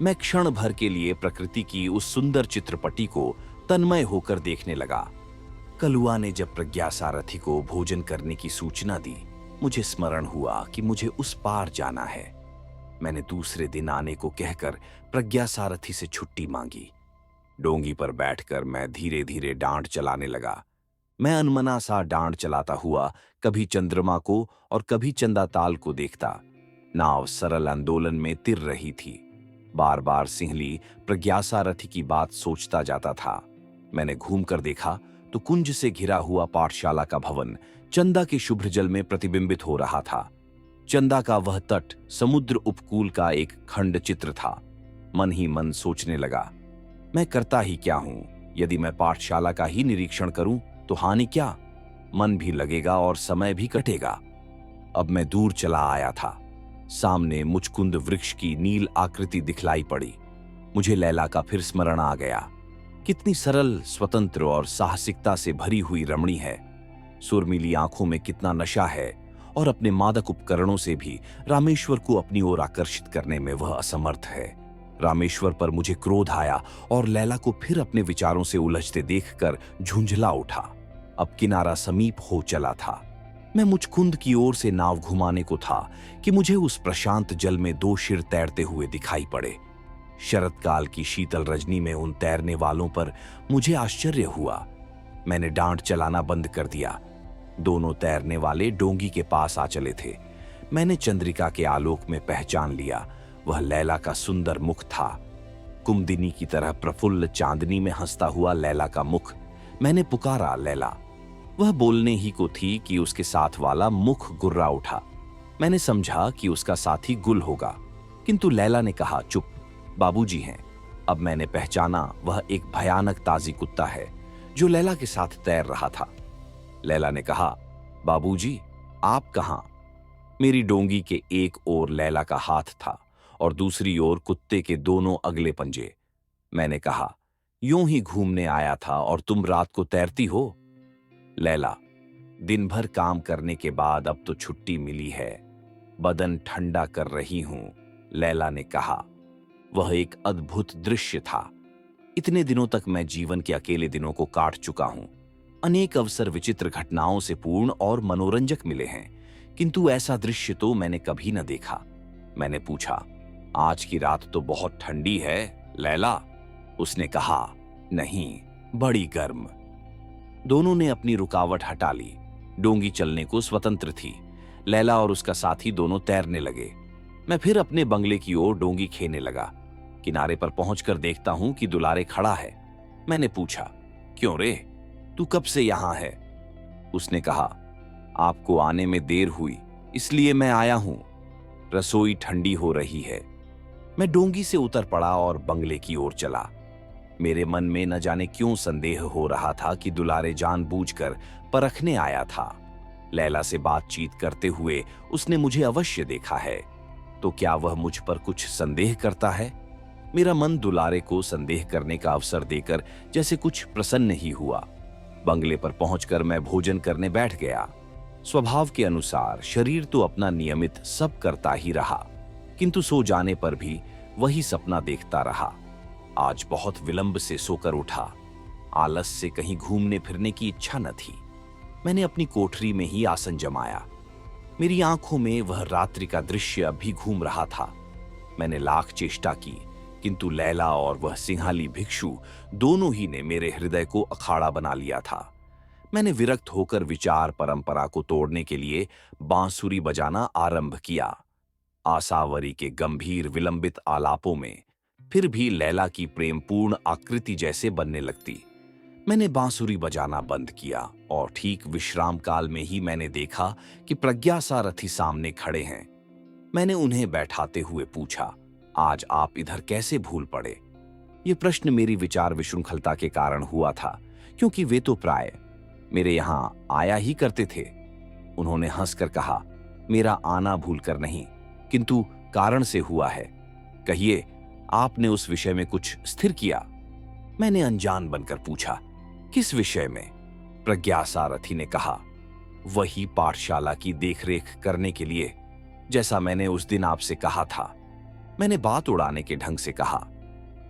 मैं क्षण भर के लिए प्रकृति की उस सुंदर चित्रपटी को तन्मय होकर देखने लगा। कलुआ ने जब प्रज्ञा सारथी को भोजन करने की सूचना दी, मुझे स्मरण हुआ कि मुझे उस पार जाना है। मैंने दूसरे दिन आने को कहकर प्रज्ञा सारथी से छुट्टी मांगी। डोंगी पर बैठकर मैं धीरे धीरे डांड चलाने लगा। मैं अनमना सा डांड चलाता हुआ कभी चंद्रमा को और कभी चंदा ताल को देखता। नाव सरल आंदोलन में तिर रही थी। बार बार सिंहली प्रज्ञा सारथी की बात सोचता जाता था। मैंने घूमकर देखा तो कुंज से घिरा हुआ पाठशाला का भवन चंदा के शुभ्र जल में प्रतिबिंबित हो रहा था। चंदा का वह तट समुद्र उपकूल का एक खंड चित्र था। मन ही मन सोचने लगा, मैं करता ही क्या हूं? यदि मैं पाठशाला का ही निरीक्षण करूं तो हानि क्या? मन भी लगेगा और समय भी कटेगा। अब मैं दूर चला आया था। सामने मुचकुंद वृक्ष की नील आकृति दिखलाई पड़ी। मुझे लैला का फिर स्मरण आ गया। कितनी सरल, स्वतंत्र और साहसिकता से भरी हुई रमणी है। सुरमीली आंखों में कितना नशा है और अपने मादक उपकरणों से भी रामेश्वर को अपनी ओर आकर्षित करने में वह असमर्थ है। रामेश्वर पर मुझे क्रोध आया और लैला को फिर अपने विचारों से उलझते देखकर झुंझला उठा। अब किनारा समीप हो चला था। मैं मुचकुंद की ओर से नाव घुमाने को था कि मुझे उस प्रशांत जल में दो शिर तैरते हुए दिखाई पड़े। शरद काल की शीतल रजनी में उन तैरने वालों पर मुझे आश्चर्य हुआ। मैंने डांड चलाना बंद कर दिया। दोनों तैरने वाले डोंगी के पास आ चले थे। मैंने चंद्रिका के आलोक में पहचान लिया, वह लैला का सुंदर मुख था। कुमदिनी की तरह प्रफुल्ल चांदनी में हंसता हुआ लैला का मुख। मैंने पुकारा, लैला। वह बोलने ही को थी कि उसके साथ वाला मुख गुर्रा उठा। मैंने समझा कि उसका साथी गुल होगा, किंतु लैला ने कहा, चुप, बाबूजी हैं। अब मैंने पहचाना वह एक भयानक ताजी कुत्ता है जो लैला के साथ तैर रहा था। लैला ने कहा, बाबूजी, आप कहां? मेरी डोंगी के एक ओर लैला का हाथ था और दूसरी ओर कुत्ते के दोनों अगले पंजे। मैंने कहा, यूं ही घूमने आया था और तुम रात को तैरती हो? लैला, दिन भर काम करने के बाद अब तो छुट्टी मिली है, बदन ठंडा कर रही हूं, लैला ने कहा। वह एक अद्भुत दृश्य था। इतने दिनों तक मैं जीवन के अकेले दिनों को काट चुका हूं। अनेक अवसर विचित्र घटनाओं से पूर्ण और मनोरंजक मिले हैं, किंतु ऐसा दृश्य तो मैंने कभी न देखा। मैंने पूछा, आज की रात तो बहुत ठंडी है लैला? उसने कहा, नहीं, बड़ी गर्म। दोनों ने अपनी रुकावट हटा ली। डोंगी चलने को स्वतंत्र थी। लैला और उसका साथी दोनों तैरने लगे। मैं फिर अपने बंगले की ओर डोंगी खेने लगा। किनारे पर पहुंचकर देखता हूं कि दुलारे खड़ा है। मैंने पूछा, क्यों रे, तू कब से यहां है? उसने कहा, आपको आने में देर हुई, इसलिए मैं आया हूं। रसोई ठंडी हो रही है। मैं डोंगी से उतर पड़ा और बंगले की ओर चला। मेरे मन में न जाने क्यों संदेह हो रहा था कि दुलारे जानबूझकर परखने आया था। लैला से बातचीत करते हुए उसने मुझे अवश्य देखा है। तो क्या वह मुझ पर कुछ संदेह करता है? मेरा मन दुलारे को संदेह करने का अवसर देकर जैसे कुछ प्रसन्न ही हुआ। बंगले पर पहुंचकर मैं भोजन करने बैठ गया। स्वभाव के अनुसार शरीर तो अपना नियमित सब करता ही रहा, किंतु सो जाने पर भी वही सपना देखता रहा। आज बहुत विलंब से सोकर उठा। आलस से कहीं घूमने फिरने की इच्छा न थी। मैंने अपनी कोठरी में ही आसन जमाया। मेरी आंखों में वह रात्रि का दृश्य अभी घूम रहा था। मैंने लाख चेष्टा की, किंतु लैला और वह सिंहाली भिक्षु दोनों ही ने मेरे हृदय को अखाड़ा बना लिया था। मैंने विरक्त होकर विचार परंपरा को तोड़ने के लिए बांसुरी बजाना आरंभ किया। आसावरी के गंभीर विलंबित आलापों में फिर भी लैला की प्रेमपूर्ण आकृति जैसे बनने लगती। मैंने बांसुरी बजाना बंद किया और ठीक विश्राम काल में ही मैंने देखा कि प्रज्ञासारथी सामने खड़े हैं। मैंने उन्हें बैठाते हुए पूछा, आज आप इधर कैसे भूल पड़े? ये प्रश्न मेरी विचार विशृंखलता के कारण हुआ था, क्योंकि वे तो प्राय मेरे यहां आया ही करते थे। उन्होंने हंसकर कहा, मेरा आना भूलकर नहीं, किंतु कारण से हुआ है। कहिए, आपने उस विषय में कुछ स्थिर किया? मैंने अनजान बनकर पूछा, किस विषय में? प्रज्ञासारथी ने कहा, वही पाठशाला की देखरेख करने के लिए, जैसा मैंने उस दिन आपसे कहा था। मैंने बात उड़ाने के ढंग से कहा,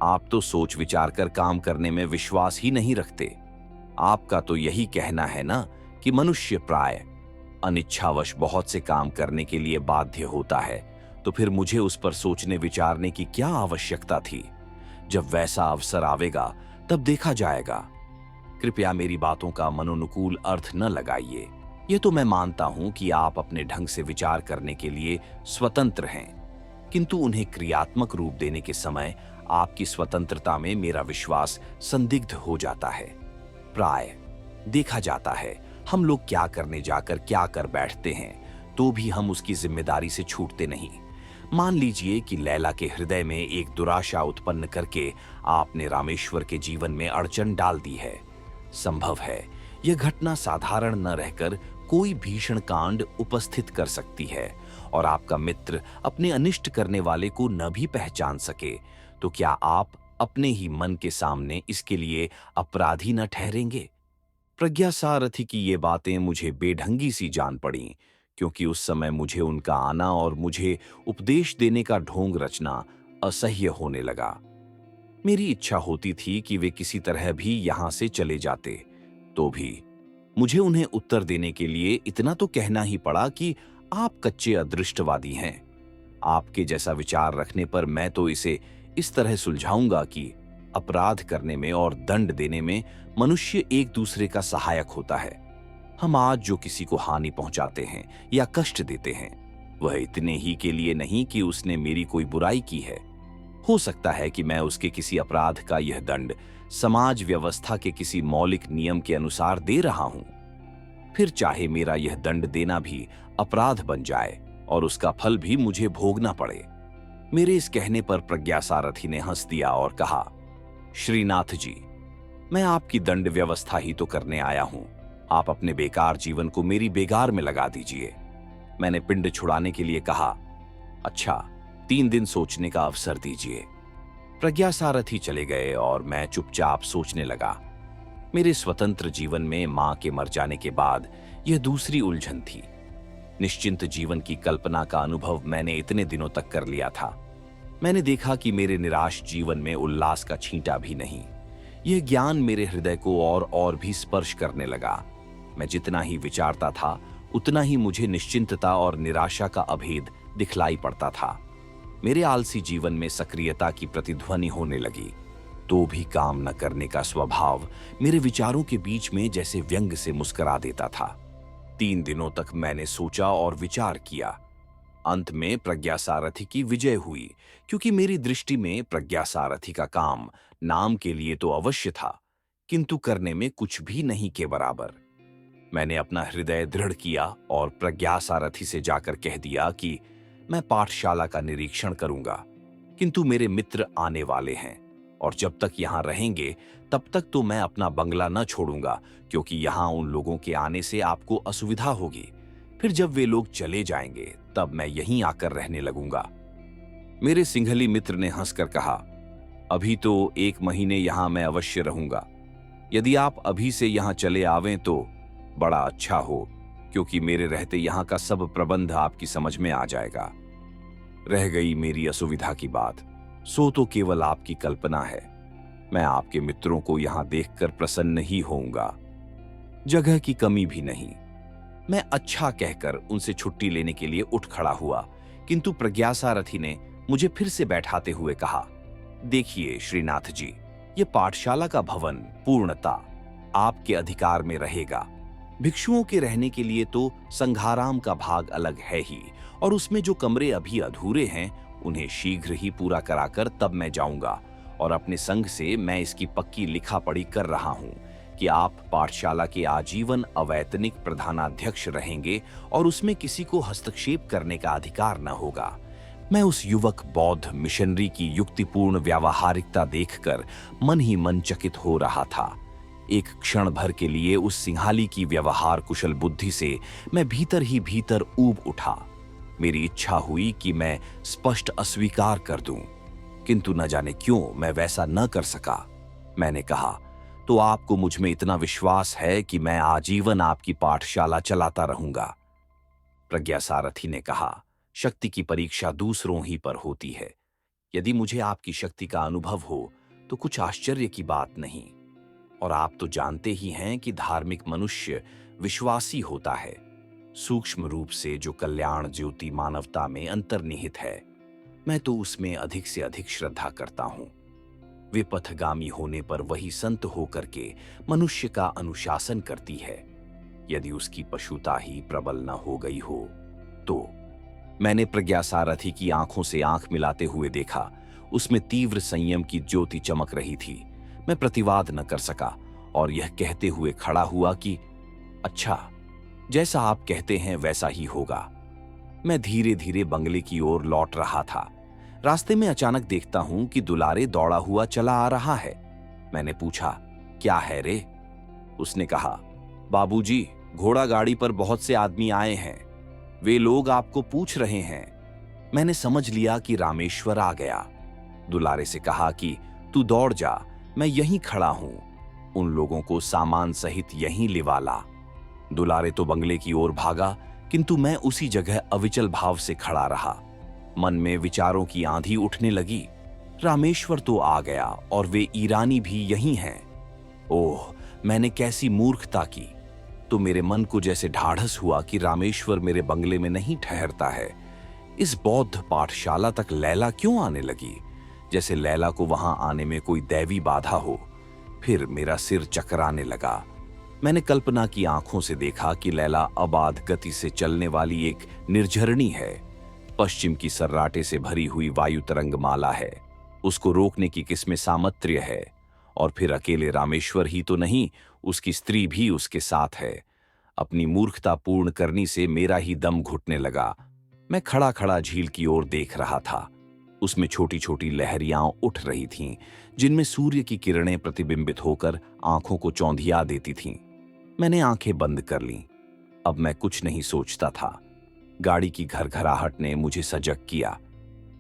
आप तो सोच विचार कर काम करने में विश्वास ही नहीं रखते। आपका तो यही कहना है ना कि मनुष्य प्राय अनिच्छावश बहुत से काम करने के लिए बाध्य होता है, तो फिर मुझे उस पर सोचने विचारने की क्या आवश्यकता थी? जब वैसा अवसर आवेगा तब देखा जाएगा। कृपया मेरी बातों का मनोनुकूल अर्थ न लगाइए। ये तो मैं मानता हूं कि आप अपने ढंग से विचार करने के लिए स्वतंत्र हैं, किंतु उन्हें क्रियात्मक रूप देने के समय आपकी स्वतंत्रता में मेरा विश्वास संदिग्ध हो जाता है। प्राय देखा जाता है हम लोग क्या करने जाकर क्या कर बैठते हैं, तो भी हम उसकी जिम्मेदारी से छूटते नहीं। मान लीजिए कि लैला के हृदय में एक दुराशा उत्पन्न करके आपने रामेश्वर के जीवन में अड़चन डाल दी है। संभव है यह घटना साधारण न रहकर कोई भीषण कांड उपस्थित कर सकती है और आपका मित्र अपने अनिष्ट करने वाले को न भी पहचान सके, तो क्या आप अपने ही मन के सामने इसके लिए अपराधी न ठहरेंगे? प्रज्ञासारथी की ये बातें मुझे बेढंगी सी जान पड़ीं, क्योंकि उस समय मुझे उनका आना और मुझे उपदेश देने का ढोंग रचना असह्य होने लगा। मेरी इच्छा होती थी कि वे किसी तरह भी यहां से चले जाते, तो भी मुझे उन्हें उत्तर देने के लिए इतना तो कहना ही पड़ा कि आप कच्चे अदृष्टवादी हैं। आपके जैसा विचार रखने पर मैं तो इसे इस तरह सुलझाऊंगा कि अपराध करने में और दंड देने में मनुष्य एक दूसरे का सहायक होता है। हम आज जो किसी को हानि पहुंचाते हैं या कष्ट देते हैं, वह इतने ही के लिए नहीं कि उसने मेरी कोई बुराई की है। हो सकता है कि मैं उसके किसी अपराध का यह दंड समाज व्यवस्था के किसी मौलिक नियम के अनुसार दे रहा हूं। फिर चाहे मेरा यह दंड देना भी अपराध बन जाए और उसका फल भी मुझे भोगना पड़े। मेरे इस कहने पर प्रज्ञासारथी ने हंस दिया और कहा, श्रीनाथ जी, मैं आपकी दंड व्यवस्था ही तो करने आया हूं। आप अपने बेकार जीवन को मेरी बेगार में लगा दीजिए। मैंने पिंड छुड़ाने के लिए कहा, अच्छा 3 दिन सोचने का अवसर दीजिए। प्रज्ञासारथी चले गए और मैं चुपचाप सोचने लगा। मेरे स्वतंत्र जीवन में मां के मर जाने के बाद यह दूसरी उलझन थी। निश्चिंत जीवन की कल्पना का अनुभव मैंने इतने दिनों तक कर लिया था। मैंने देखा कि मेरे निराश जीवन में उल्लास का छींटा भी नहीं। यह ज्ञान मेरे हृदय को और भी स्पर्श करने लगा। मैं जितना ही विचारता था, उतना ही मुझे निश्चिंतता और निराशा का अभेद दिखलाई पड़ता था। मेरे आलसी जीवन में सक्रियता की प्रतिध्वनि होने लगी, तो भी काम न करने का स्वभाव मेरे विचारों के बीच में जैसे व्यंग से मुस्कुरा देता था। 3 दिनों तक मैंने सोचा और विचार किया। अंत में प्रज्ञासारथी की विजय हुई, क्योंकि मेरी दृष्टि में प्रज्ञासारथी का काम नाम के लिए तो अवश्य था, किंतु करने में कुछ भी नहीं के बराबर। मैंने अपना हृदय दृढ़ किया और प्रज्ञासारथी से जाकर कह दिया कि मैं पाठशाला का निरीक्षण करूंगा, किंतु मेरे मित्र आने वाले हैं और जब तक यहां रहेंगे तब तक तो मैं अपना बंगला न छोड़ूंगा, क्योंकि यहां उन लोगों के आने से आपको असुविधा होगी। फिर जब वे लोग चले जाएंगे तब मैं यहीं आकर रहने लगूंगा। मेरे सिंघली मित्र ने हंसकर कहा, अभी तो 1 महीने यहां मैं अवश्य रहूंगा। यदि आप अभी से यहां चले आवें तो बड़ा अच्छा हो, क्योंकि मेरे रहते यहां का सब प्रबंध आपकी समझ में आ जाएगा। रह गई मेरी असुविधा की बात, सो तो केवल आपकी कल्पना है। मैं आपके मित्रों को यहां देखकर प्रसन्न ही होऊंगा। जगह की कमी भी नहीं। मैं अच्छा कहकर उनसे छुट्टी लेने के लिए उठ खड़ा हुआ, किंतु प्रज्ञासारथी ने मुझे फिर से बैठाते हुए कहा, देखिए श्रीनाथ जी, ये पाठशाला का भवन पूर्णता आपके अधिकार में रहेगा। भिक्षुओं के रहने के लिए तो संघाराम का भाग अलग है ही, और उसमें जो कमरे अभी अधूरे हैं उन्हें शीघ्र ही पूरा कराकर तब मैं जाऊंगा। और अपने संघ से मैं इसकी पक्की लिखा पढ़ी कर रहा हूं कि आप पाठशाला के आजीवन अवैतनिक प्रधानाध्यक्ष रहेंगे और उसमें किसी को हस्तक्षेप करने का अधिकार न होगा। मैं उस युवक बौद्ध मिशनरी की युक्तिपूर्ण व्यावहारिकता देखकर मन ही मन चकित हो रहा था। एक क्षण भर के लिए उस सिंहाली की व्यवहार कुशल बुद्धि से मैं भीतर ही भीतर ऊब उठा। मेरी इच्छा हुई कि मैं स्पष्ट अस्वीकार कर दूं, किंतु न जाने क्यों मैं वैसा न कर सका। मैंने कहा, तो आपको मुझ में इतना विश्वास है कि मैं आजीवन आपकी पाठशाला चलाता रहूंगा? प्रज्ञासारथी ने कहा, शक्ति की परीक्षा दूसरों ही पर होती है। यदि मुझे आपकी शक्ति का अनुभव हो तो कुछ आश्चर्य की बात नहीं। और आप तो जानते ही हैं कि धार्मिक मनुष्य विश्वासी होता है। सूक्ष्म रूप से जो कल्याण ज्योति मानवता में अंतर्निहित है, मैं तो उसमें अधिक से अधिक श्रद्धा करता हूं। विपथगामी होने पर वही संत होकर के मनुष्य का अनुशासन करती है। यदि उसकी पशुता ही प्रबल न हो गई हो तो। मैंने प्रज्ञासारथी की आंखों से आंख मिलाते हुए देखा। उसमें तीव्र संयम की ज्योति चमक रही थी। मैं प्रतिवाद न कर सका और यह कहते हुए खड़ा हुआ कि अच्छा, जैसा आप कहते हैं वैसा ही होगा। मैं धीरे धीरे बंगले की ओर लौट रहा था। रास्ते में अचानक देखता हूं कि दुलारे दौड़ा हुआ चला आ रहा है। मैंने पूछा, क्या है रे? उसने कहा, बाबूजी, घोड़ा गाड़ी पर बहुत से आदमी आए हैं। वे लोग आपको पूछ रहे हैं। मैंने समझ लिया कि रामेश्वर आ गया। दुलारे से कहा कि तू दौड़ जा, मैं यहीं खड़ा हूं। उन लोगों को सामान सहित यहीं लिवा ला। दुलारे तो बंगले की ओर भागा, किंतु मैं उसी जगह अविचल भाव से खड़ा रहा। मन में विचारों की आंधी उठने लगी। रामेश्वर तो आ गया और वे ईरानी भी यहीं हैं। ओह, मैंने कैसी मूर्खता की। तो मेरे मन को जैसे ढाढ़स हुआ कि रामेश्वर मेरे बंगले में नहीं ठहरता है। इस बौद्ध पाठशाला तक लैला क्यों आने लगी? जैसे लैला को वहां आने में कोई दैवी बाधा हो। फिर मेरा सिर चकराने लगा। मैंने कल्पना की आंखों से देखा कि लैला अबाध गति से चलने वाली एक निर्झरणी है। पश्चिम की सर्राटे से भरी हुई वायु तरंग माला है। उसको रोकने की किसमें सामर्थ्य है। और फिर अकेले रामेश्वर ही तो नहीं, उसकी स्त्री भी उसके साथ है। अपनी मूर्खता पूर्ण करनी से मेरा ही दम घुटने लगा। मैं खड़ा खड़ा झील की ओर देख रहा था। उसमें छोटी छोटी लहरियां उठ रही थीं, जिनमें सूर्य की किरणें प्रतिबिंबित होकर आंखों को चौंधिया देती थीं। मैंने आंखें बंद कर लीं। अब मैं कुछ नहीं सोचता था। गाड़ी की घरघराहट ने मुझे सजग किया।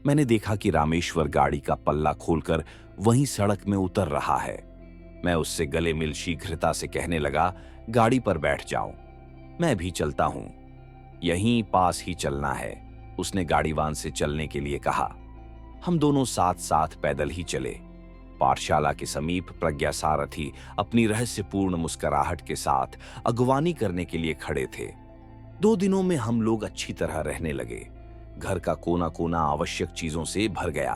मैंने देखा कि रामेश्वर गाड़ी का पल्ला खोलकर वहीं सड़क में उतर रहा है। मैं उससे गले मिल शीघ्रता से कहने लगा, गाड़ी पर बैठ जाओ, मैं भी चलता हूं। यहीं पास ही चलना है, उसने गाड़ीवान से चलने के लिए कहा। हम दोनों साथ साथ पैदल ही चले। पाठशाला के समीप प्रज्ञासारथी अपनी रहस्यपूर्ण मुस्कुराहट के साथ अगवानी करने के लिए खड़े थे। 2 दिनों में हम लोग अच्छी तरह रहने लगे। घर का कोना कोना आवश्यक चीजों से भर गया।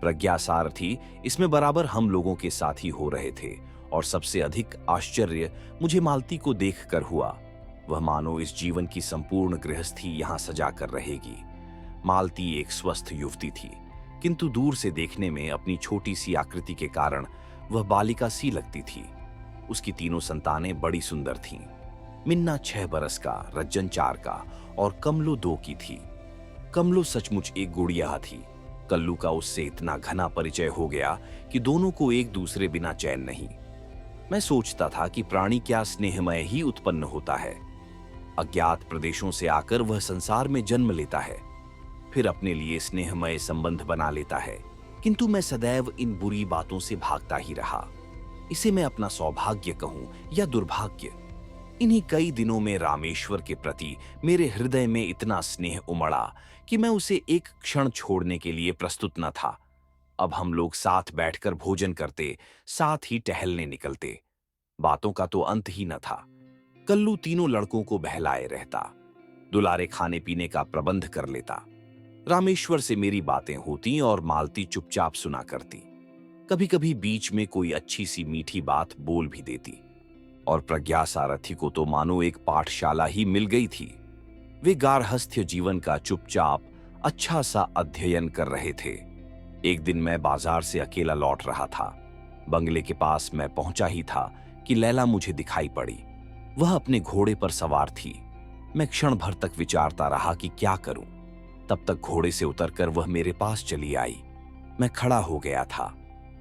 प्रज्ञासारथी इसमें बराबर हम लोगों के साथ ही हो रहे थे। और सबसे अधिक आश्चर्य मुझे मालती को देखकर हुआ। वह मानो इस जीवन की संपूर्ण गृहस्थी यहां सजा कर रहेगी। मालती एक स्वस्थ युवती थी, किंतु दूर से देखने में अपनी छोटी सी आकृति के कारण वह बालिका सी लगती थी। उसकी तीनों संतानें बड़ी सुंदर थीं। मिन्ना 6 बरस का, रज्जन 4 का और कमलो 2 की थी। कमलो सचमुच एक गुड़िया थी। कल्लू का उससे इतना घना परिचय हो गया कि दोनों को एक दूसरे बिना चैन नहीं। मैं सोचता था कि प्राणी क्या स्नेहमय ही उत्पन्न होता है। अज्ञात प्रदेशों से आकर वह संसार में जन्म लेता है, फिर अपने लिए स्नेहमय संबंध बना लेता है। किंतु मैं सदैव इन बुरी बातों से भागता ही रहा। इसे मैं अपना सौभाग्य कहूं या दुर्भाग्य। इन्हीं कई दिनों में रामेश्वर के प्रति मेरे हृदय में इतना स्नेह उमड़ा कि मैं उसे एक क्षण छोड़ने के लिए प्रस्तुत न था। अब हम लोग साथ बैठकर भोजन करते, साथ ही टहलने निकलते। बातों का तो अंत ही न था। कल्लू तीनों लड़कों को बहलाए रहता, दुलारे खाने पीने का प्रबंध कर लेता। रामेश्वर से मेरी बातें होती और मालती चुपचाप सुना करती। कभी कभी बीच में कोई अच्छी सी मीठी बात बोल भी देती। और प्रज्ञा सारथी को तो मानो एक पाठशाला ही मिल गई थी। वे गार्हस्थ्य जीवन का चुपचाप अच्छा सा अध्ययन कर रहे थे। एक दिन मैं बाजार से अकेला लौट रहा था। बंगले के पास मैं पहुंचा ही था कि लैला मुझे दिखाई पड़ी। वह अपने घोड़े पर सवार थी। मैं क्षण भर तक विचारता रहा कि क्या करूं। तब तक घोड़े से उतरकर वह मेरे पास चली आई। मैं खड़ा हो गया था।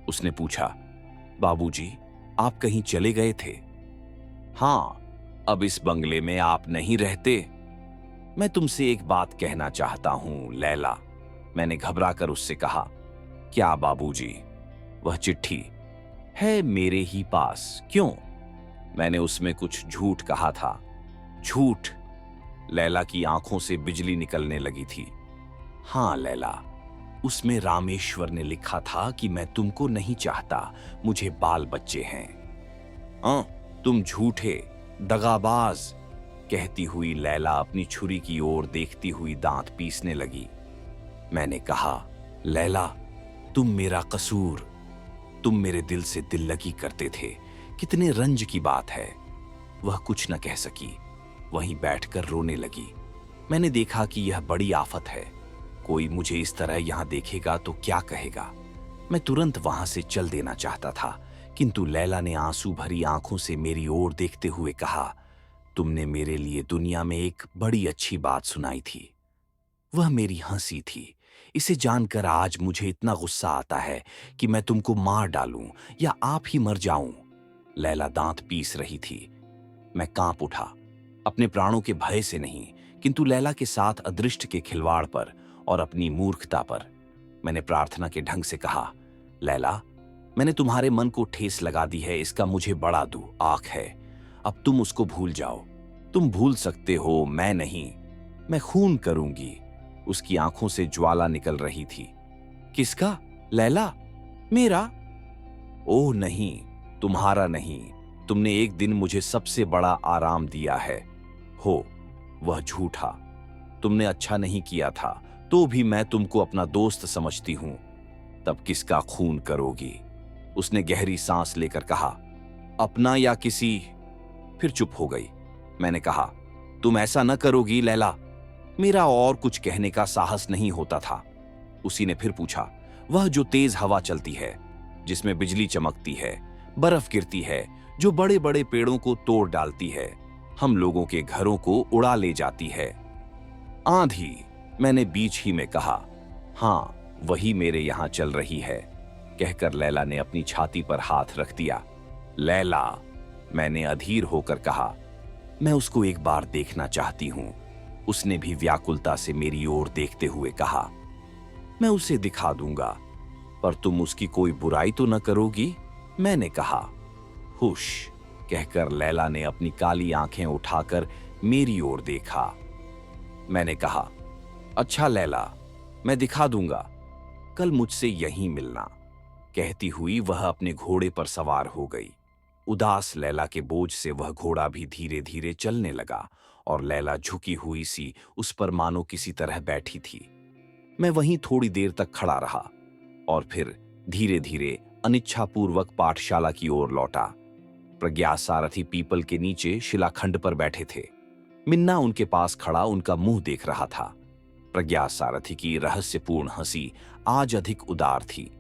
उसने पूछा, बाबूजी, आप कहीं चले गए थे? हाँ, अब इस बंगले में आप नहीं रहते। मैं तुमसे एक बात कहना चाहता हूं लैला, मैंने घबराकर उससे कहा। क्या बाबूजी? वह चिट्ठी है मेरे ही पास। क्यों? मैंने उसमें कुछ झूठ कहा था। झूठ? लैला की आंखों से बिजली निकलने लगी थी। हाँ लैला, उसमें रामेश्वर ने लिखा था कि मैं तुमको नहीं चाहता, मुझे बाल बच्चे हैं। तुम झूठे, दगाबाज, कहती हुई लैला अपनी छुरी की ओर देखती हुई दांत पीसने लगी। मैंने कहा, लैला, तुम मेरा कसूर, तुम मेरे दिल से दिल लगी करते थे। कितने रंज की बात है। वह कुछ न कह सकी, वहीं बैठकर रोने लगी। मैंने देखा कि यह बड़ी आफत है। कोई मुझे इस तरह यहां देखेगा तो क्या कहेगा। मैं तुरंत वहां से चल देना चाहता था, किंतु लैला ने आंसू भरी आंखों से मेरी ओर देखते हुए कहा, तुमने मेरे लिए दुनिया में एक बड़ी अच्छी बात सुनाई थी। वह मेरी हंसी थी। इसे जानकर आज मुझे इतना गुस्सा आता है कि मैं तुमको मार डालूं या आप ही मर जाऊं। लैला दांत पीस रही थी। मैं कांप उठा, अपने प्राणों के भय से नहीं, किंतु लैला के साथ अदृष्ट के खिलवाड़ पर और अपनी मूर्खता पर। मैंने प्रार्थना के ढंग से कहा, लैला, मैंने तुम्हारे मन को ठेस लगा दी है, इसका मुझे बड़ा दुख है। अब तुम उसको भूल जाओ। तुम भूल सकते हो, मैं नहीं। मैं खून करूंगी। उसकी आंखों से ज्वाला निकल रही थी। किसका? लैला? मेरा? ओह नहीं, तुम्हारा नहीं। तुमने एक दिन मुझे सबसे बड़ा आराम दिया है। हो, वह झूठा। तुमने अच्छा नहीं किया था, तो भी मैं तुमको अपना दोस्त समझती हूं। तब किसका खून करोगी? उसने गहरी सांस लेकर कहा, अपना या किसी? फिर चुप हो गई। मैंने कहा, तुम ऐसा न करोगी लैला। मेरा और कुछ कहने का साहस नहीं होता था। उसी ने फिर पूछा, वह जो तेज हवा चलती है, जिसमें बिजली चमकती है, बर्फ गिरती है, जो बड़े बड़े पेड़ों को तोड़ डालती है, हम लोगों के घरों को उड़ा ले जाती है। आंधी, मैंने बीच ही में कहा। हाँ, वही मेरे यहां चल रही है, कहकर लैला ने अपनी छाती पर हाथ रख दिया। लैला, मैंने अधीर होकर कहा, मैं उसको एक बार देखना चाहती हूं। उसने भी व्याकुलता से मेरी ओर देखते हुए कहा, मैं उसे दिखा दूंगा, पर तुम उसकी कोई बुराई तो न करोगी? मैंने कहा। हुश, कहकर लैला ने अपनी काली आंखें उठाकर मेरी ओर देखा। मैंने कहा, अच्छा लैला, मैं दिखा दूंगा, कल मुझसे यहीं मिलना। कहती हुई वह अपने घोड़े पर सवार हो गई। उदास लैला के बोझ से वह घोड़ा भी धीरे धीरे चलने लगा और लैला झुकी हुई सी उस पर मानो किसी तरह बैठी थी। मैं वहीं थोड़ी देर तक खड़ा रहा और फिर धीरे धीरे अनिच्छापूर्वक पाठशाला की ओर लौटा। प्रज्ञा सारथी पीपल के नीचे शिलाखंड पर बैठे थे। मिन्ना उनके पास खड़ा उनका मुंह देख रहा था। प्रज्ञा सारथी की रहस्यपूर्ण हंसी आज अधिक उदार थी।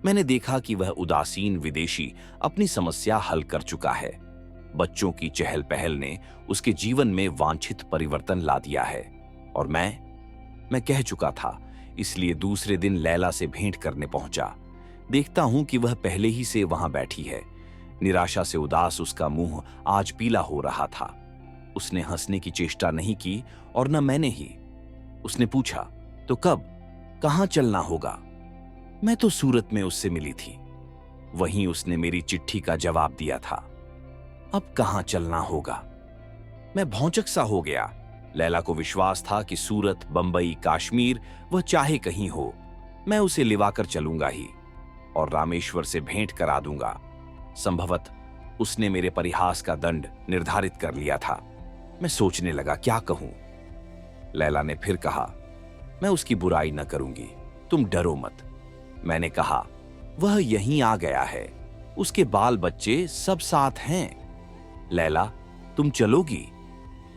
मैंने देखा कि वह उदासीन विदेशी अपनी समस्या हल कर चुका है। बच्चों की चहल पहल ने उसके जीवन में वांछित परिवर्तन ला दिया है। और मैं कह चुका था, इसलिए दूसरे दिन लैला से भेंट करने पहुंचा। देखता हूं कि वह पहले ही से वहां बैठी है। निराशा से उदास उसका मुंह आज पीला हो रहा था। उसने हंसने की चेष्टा नहीं की और न मैंने ही। उसने पूछा, तो कब, कहां चलना होगा? मैं तो सूरत में उससे मिली थी, वहीं उसने मेरी चिट्ठी का जवाब दिया था। अब कहां चलना होगा? मैं भौंचक सा हो गया। लैला को विश्वास था कि सूरत, बंबई, कश्मीर, वह चाहे कहीं हो, मैं उसे लिवाकर चलूंगा ही और रामेश्वर से भेंट करा दूंगा। संभवत उसने मेरे परिहास का दंड निर्धारित कर लिया था। मैं सोचने लगा क्या कहूं। लैला ने फिर कहा, मैं उसकी बुराई न करूंगी, तुम डरो मत। मैंने कहा, वह यहीं आ गया है, उसके बाल बच्चे सब साथ हैं। लैला, तुम चलोगी?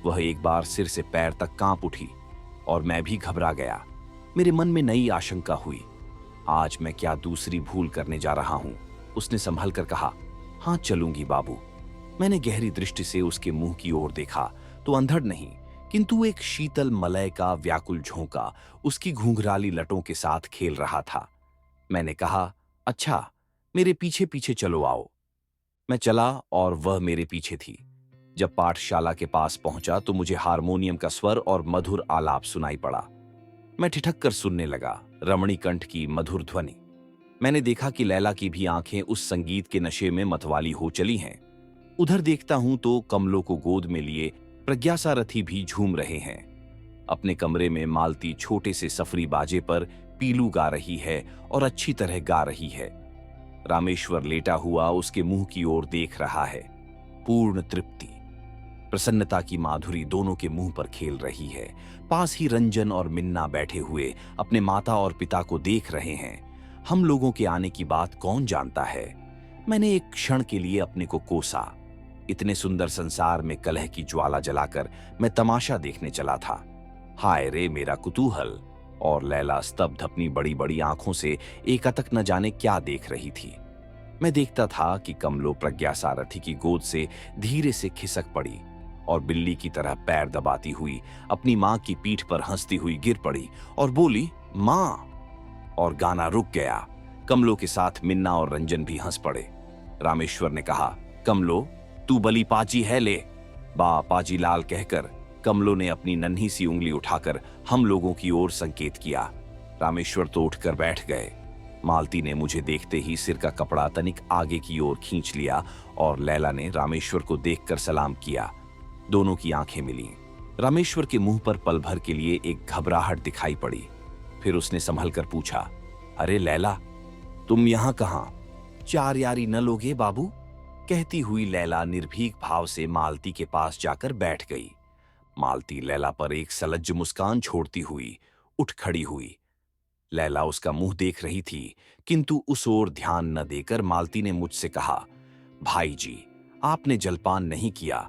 वह एक बार सिर से पैर तक कांप उठी और मैं भी घबरा गया। मेरे मन में नई आशंका हुई। आज मैं क्या दूसरी भूल करने जा रहा हूं? उसने संभल कर कहा, हां चलूंगी बाबू। मैंने गहरी दृष्टि से उसके मुंह की ओर देखा तो अंधड़ नहीं, किंतु एक शीतल मलय का व्याकुल झोंका उसकी घूंघराली लटों के साथ खेल रहा था। मैंने कहा, अच्छा, मेरे पीछे पीछे चलो आओ। मैं चला और वह मेरे पीछे थी। जब पाठशाला के पास पहुंचा तो मुझे हारमोनियम का स्वर और मधुर आलाप सुनाई पड़ा। मैं ठिठक कर सुनने लगा, रमणी कंठ की मधुर ध्वनि। मैंने देखा कि लैला की भी आंखें उस संगीत के नशे में मतवाली हो चली हैं। उधर देखता हूं तो कमलों को गोद में लिए प्रज्ञासारथी भी झूम रहे हैं। अपने कमरे में मालती छोटे से सफरी बाजे पर पीलू गा रही है और अच्छी तरह गा रही है। रामेश्वर लेटा हुआ उसके मुंह की ओर देख रहा है। पूर्ण तृप्ति, प्रसन्नता की माधुरी दोनों के मुंह पर खेल रही है। पास ही रंजन और मिन्ना बैठे हुए अपने माता और पिता को देख रहे हैं। हम लोगों के आने की बात कौन जानता है? मैंने एक क्षण के लिए अपने को कोसा। इतने सुंदर संसार में कलह की ज्वाला जलाकर मैं तमाशा देखने चला था। हाय रे मेरा कुतूहल! और लैला स्तब्ध अपनी बड़ी बड़ी आंखों से एकटक न जाने क्या देख रही थी। मैं देखता था कि कमलो प्रज्ञासारथी की गोद से धीरे से खिसक पड़ी और बिल्ली की तरह पैर दबाती हुई अपनी मां की पीठ पर हंसती हुई गिर पड़ी और बोली, मां। और गाना रुक गया। कमलो के साथ मिन्ना और रंजन भी हंस पड़े। रामेश्वर ने कहा, कमलो, तू बली पाजी है, ले। बा पाजी लाल कहकर कमलो ने अपनी नन्ही सी उंगली उठाकर हम लोगों की ओर संकेत किया। रामेश्वर तो उठकर बैठ गए। मालती ने मुझे देखते ही सिर का कपड़ा तनिक आगे की ओर खींच लिया और लैला ने रामेश्वर को देखकर सलाम किया। दोनों की आंखें मिली। रामेश्वर के मुंह पर पल भर के लिए एक घबराहट दिखाई पड़ी। फिर उसने संभल कर पूछा, अरे लैला, तुम यहां कहां? चार यारी न लोगे बाबू? कहती हुई लैला निर्भीक भाव से मालती के पास जाकर बैठ गई। मालती लैला पर एक सलज्ज मुस्कान छोड़ती हुई उठ खड़ी हुई। लैला उसका मुंह देख रही थी, किंतु उस ओर ध्यान न देकर मालती ने मुझसे कहा, भाई जी, आपने जलपान नहीं किया।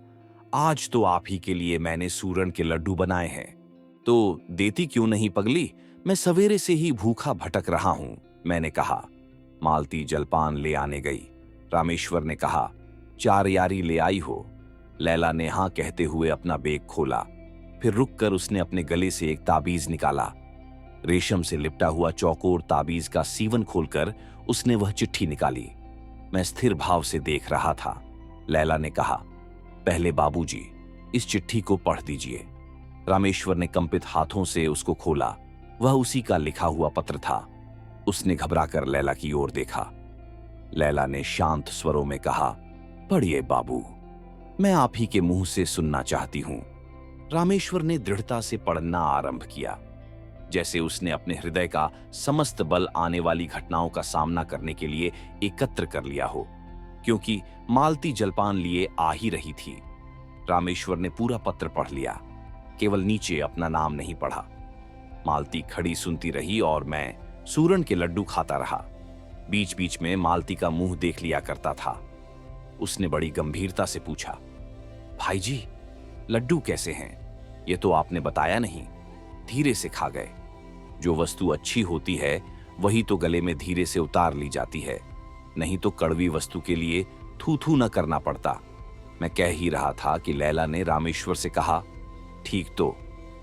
आज तो आप ही के लिए मैंने सूरन के लड्डू बनाए हैं, तो देती क्यों नहीं पगली? मैं सवेरे से ही भूखा भटक रहा हूं, मैंने कहा। मालती जलपान ले आने गई। रामेश्वर ने कहा, चार यारी ले आई हो? लैला ने हां कहते हुए अपना बैग खोला। फिर रुककर उसने अपने गले से एक ताबीज निकाला। रेशम से लिपटा हुआ चौकोर ताबीज का सीवन खोलकर उसने वह चिट्ठी निकाली। मैं स्थिर भाव से देख रहा था। लैला ने कहा, पहले बाबूजी, इस चिट्ठी को पढ़ दीजिए। रामेश्वर ने कंपित हाथों से उसको खोला। वह उसी का लिखा हुआ पत्र था। उसने घबराकर लैला की ओर देखा। लैला ने शांत स्वरों में कहा, पढ़िए बाबू, मैं आप ही के मुंह से सुनना चाहती हूं। रामेश्वर ने दृढ़ता से पढ़ना आरंभ किया, जैसे उसने अपने हृदय का समस्त बल आने वाली घटनाओं का सामना करने के लिए एकत्र कर लिया हो, क्योंकि मालती जलपान लिए आ ही रही थी। रामेश्वर ने पूरा पत्र पढ़ लिया, केवल नीचे अपना नाम नहीं पढ़ा। मालती खड़ी सुनती रही और मैं सूरन के लड्डू खाता रहा। बीच बीच में मालती का मुंह देख लिया करता था। उसने बड़ी गंभीरता से पूछा, भाई जी, लड्डू कैसे हैं? ये तो आपने बताया नहीं। धीरे से खा गए। जो वस्तु अच्छी होती है वही तो गले में धीरे से उतार ली जाती है, नहीं तो कड़वी वस्तु के लिए थू थू न करना पड़ता। मैं कह ही रहा था कि लैला ने रामेश्वर से कहा, ठीक तो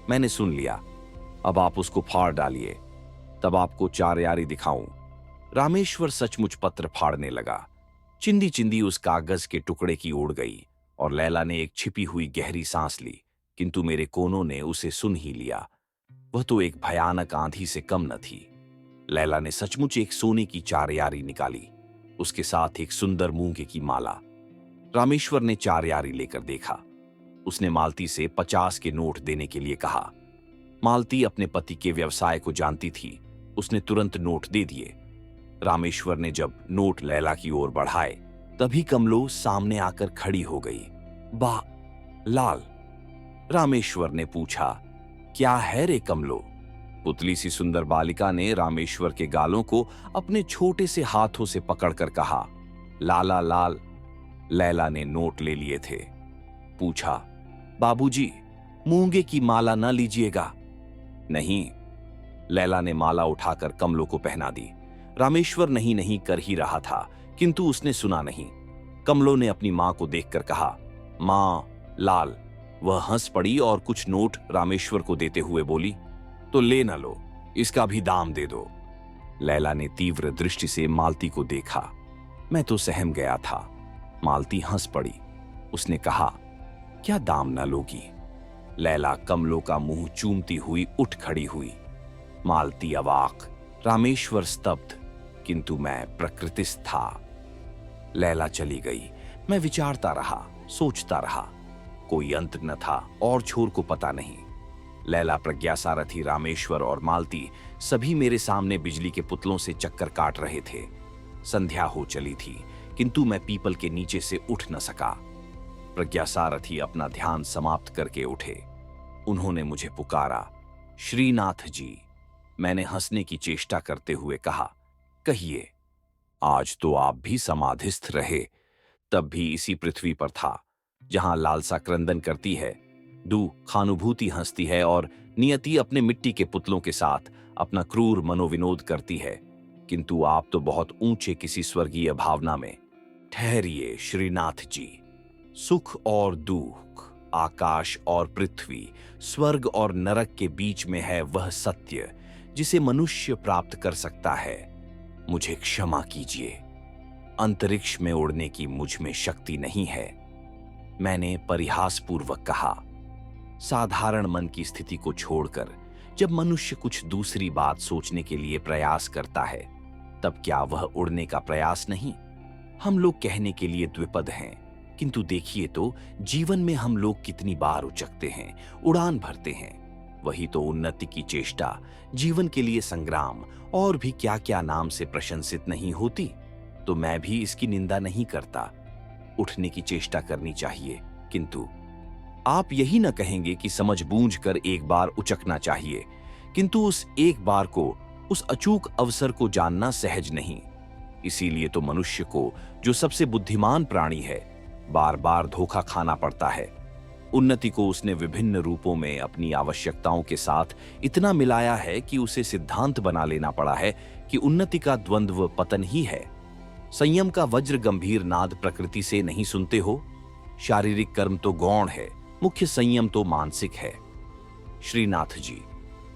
मैंने सुन लिया, अब आप उसको फाड़ डालिए, तब आपको चार यारी दिखाऊं। रामेश्वर सचमुच पत्र फाड़ने लगा। चिंदी चिंदी उस कागज के टुकड़े की उड़ गई और लैला ने एक छिपी हुई गहरी सांस ली, किंतु मेरे कोनों ने उसे सुन ही लिया। वह तो एक भयानक आंधी से कम न थी। लैला ने सचमुच एक सोने की चारयारी निकाली, उसके साथ एक सुंदर मूंगे की माला। रामेश्वर ने चारयारी लेकर देखा। उसने मालती से 50 के नोट देने के लिए कहा। मालती अपने पति के व्यवसाय को जानती थी, उसने तुरंत नोट दे दिए। रामेश्वर ने जब नोट लैला की ओर बढ़ाए, तभी कमलो सामने आकर खड़ी हो गई। वाह लाल, रामेश्वर ने पूछा। क्या है रे कमलो? पुतली सी सुंदर बालिका ने रामेश्वर के गालों को अपने छोटे से हाथों से पकड़कर कहा। लाला लाल। लैला ने नोट ले लिए थे। पूछा, बाबूजी, मूंगे की माला न लीजिएगा? नहीं। लैला ने माला उठाकर कमलो को पहना दी। रामेश्वर नहीं नहीं कर ही रहा था, किंतु उसने सुना नहीं। कमलो ने अपनी मां को देखकर कहा, मां, लाल। वह हंस पड़ी और कुछ नोट रामेश्वर को देते हुए बोली, तो ले न लो, इसका भी दाम दे दो। लैला ने तीव्र दृष्टि से मालती को देखा। मैं तो सहम गया था। मालती हंस पड़ी। उसने कहा, क्या दाम न लोगी? लैला कमलो का मुंह चूमती हुई उठ खड़ी हुई। मालती अवाक, रामेश्वर स्तब्ध, किंतु मैं प्रकृतिस्थ था। लैला चली गई। मैं विचारता रहा, सोचता रहा। कोई अंत न था और छोर को पता नहीं। लैला, प्रज्ञा सारथी, रामेश्वर और मालती सभी मेरे सामने बिजली के पुतलों से चक्कर काट रहे थे। संध्या हो चली थी, किंतु मैं पीपल के नीचे से उठ न सका। प्रज्ञा सारथी अपना ध्यान समाप्त करके उठे। उन्होंने मुझे पुकारा, श्रीनाथ जी। मैंने हंसने की चेष्टा करते हुए कहा, कहिए। आज तो आप भी समाधिस्थ रहे, तब भी इसी पृथ्वी पर था, जहां लालसा क्रंदन करती है, खानुभूति हंसती है और नियति अपने मिट्टी के पुतलों के साथ अपना क्रूर मनोविनोद करती है। किंतु आप तो बहुत ऊंचे किसी स्वर्गीय भावना में। ठहरिए श्रीनाथ जी। सुख और दुख, आकाश और पृथ्वी, स्वर्ग और नरक के बीच में है वह सत्य जिसे मनुष्य प्राप्त कर सकता है। मुझे क्षमा कीजिए, अंतरिक्ष में उड़ने की मुझ में शक्ति नहीं है। मैंने परिहासपूर्वक कहा। साधारण मन की स्थिति को छोड़कर जब मनुष्य कुछ दूसरी बात सोचने के लिए प्रयास करता है, तब क्या वह उड़ने का प्रयास नहीं? हम लोग कहने के लिए द्विपद हैं, किंतु देखिए तो जीवन में हम लोग कितनी बार उचकते हैं, उड़ान भरते हैं। वही तो उन्नति की चेष्टा, जीवन के लिए संग्राम और भी क्या क्या नाम से प्रशंसित नहीं होती। तो मैं भी इसकी निंदा नहीं करता। उठने की चेष्टा करनी चाहिए, किंतु आप यही न कहेंगे कि समझ बूझ कर एक बार उचकना चाहिए, किंतु उस एक बार को, उस अचूक अवसर को जानना सहज नहीं। इसीलिए तो मनुष्य को, जो सबसे बुद्धिमान प्राणी है, बार बार धोखा खाना पड़ता है। उन्नति को उसने विभिन्न रूपों में अपनी आवश्यकताओं के साथ इतना मिलाया है कि उसे सिद्धांत बना लेना पड़ा है कि उन्नति का द्वंद्व पतन ही है। संयम का वज्र गंभीर नाद प्रकृति से नहीं सुनते हो? शारीरिक कर्म तो गौण है, मुख्य संयम तो मानसिक है। श्रीनाथ जी,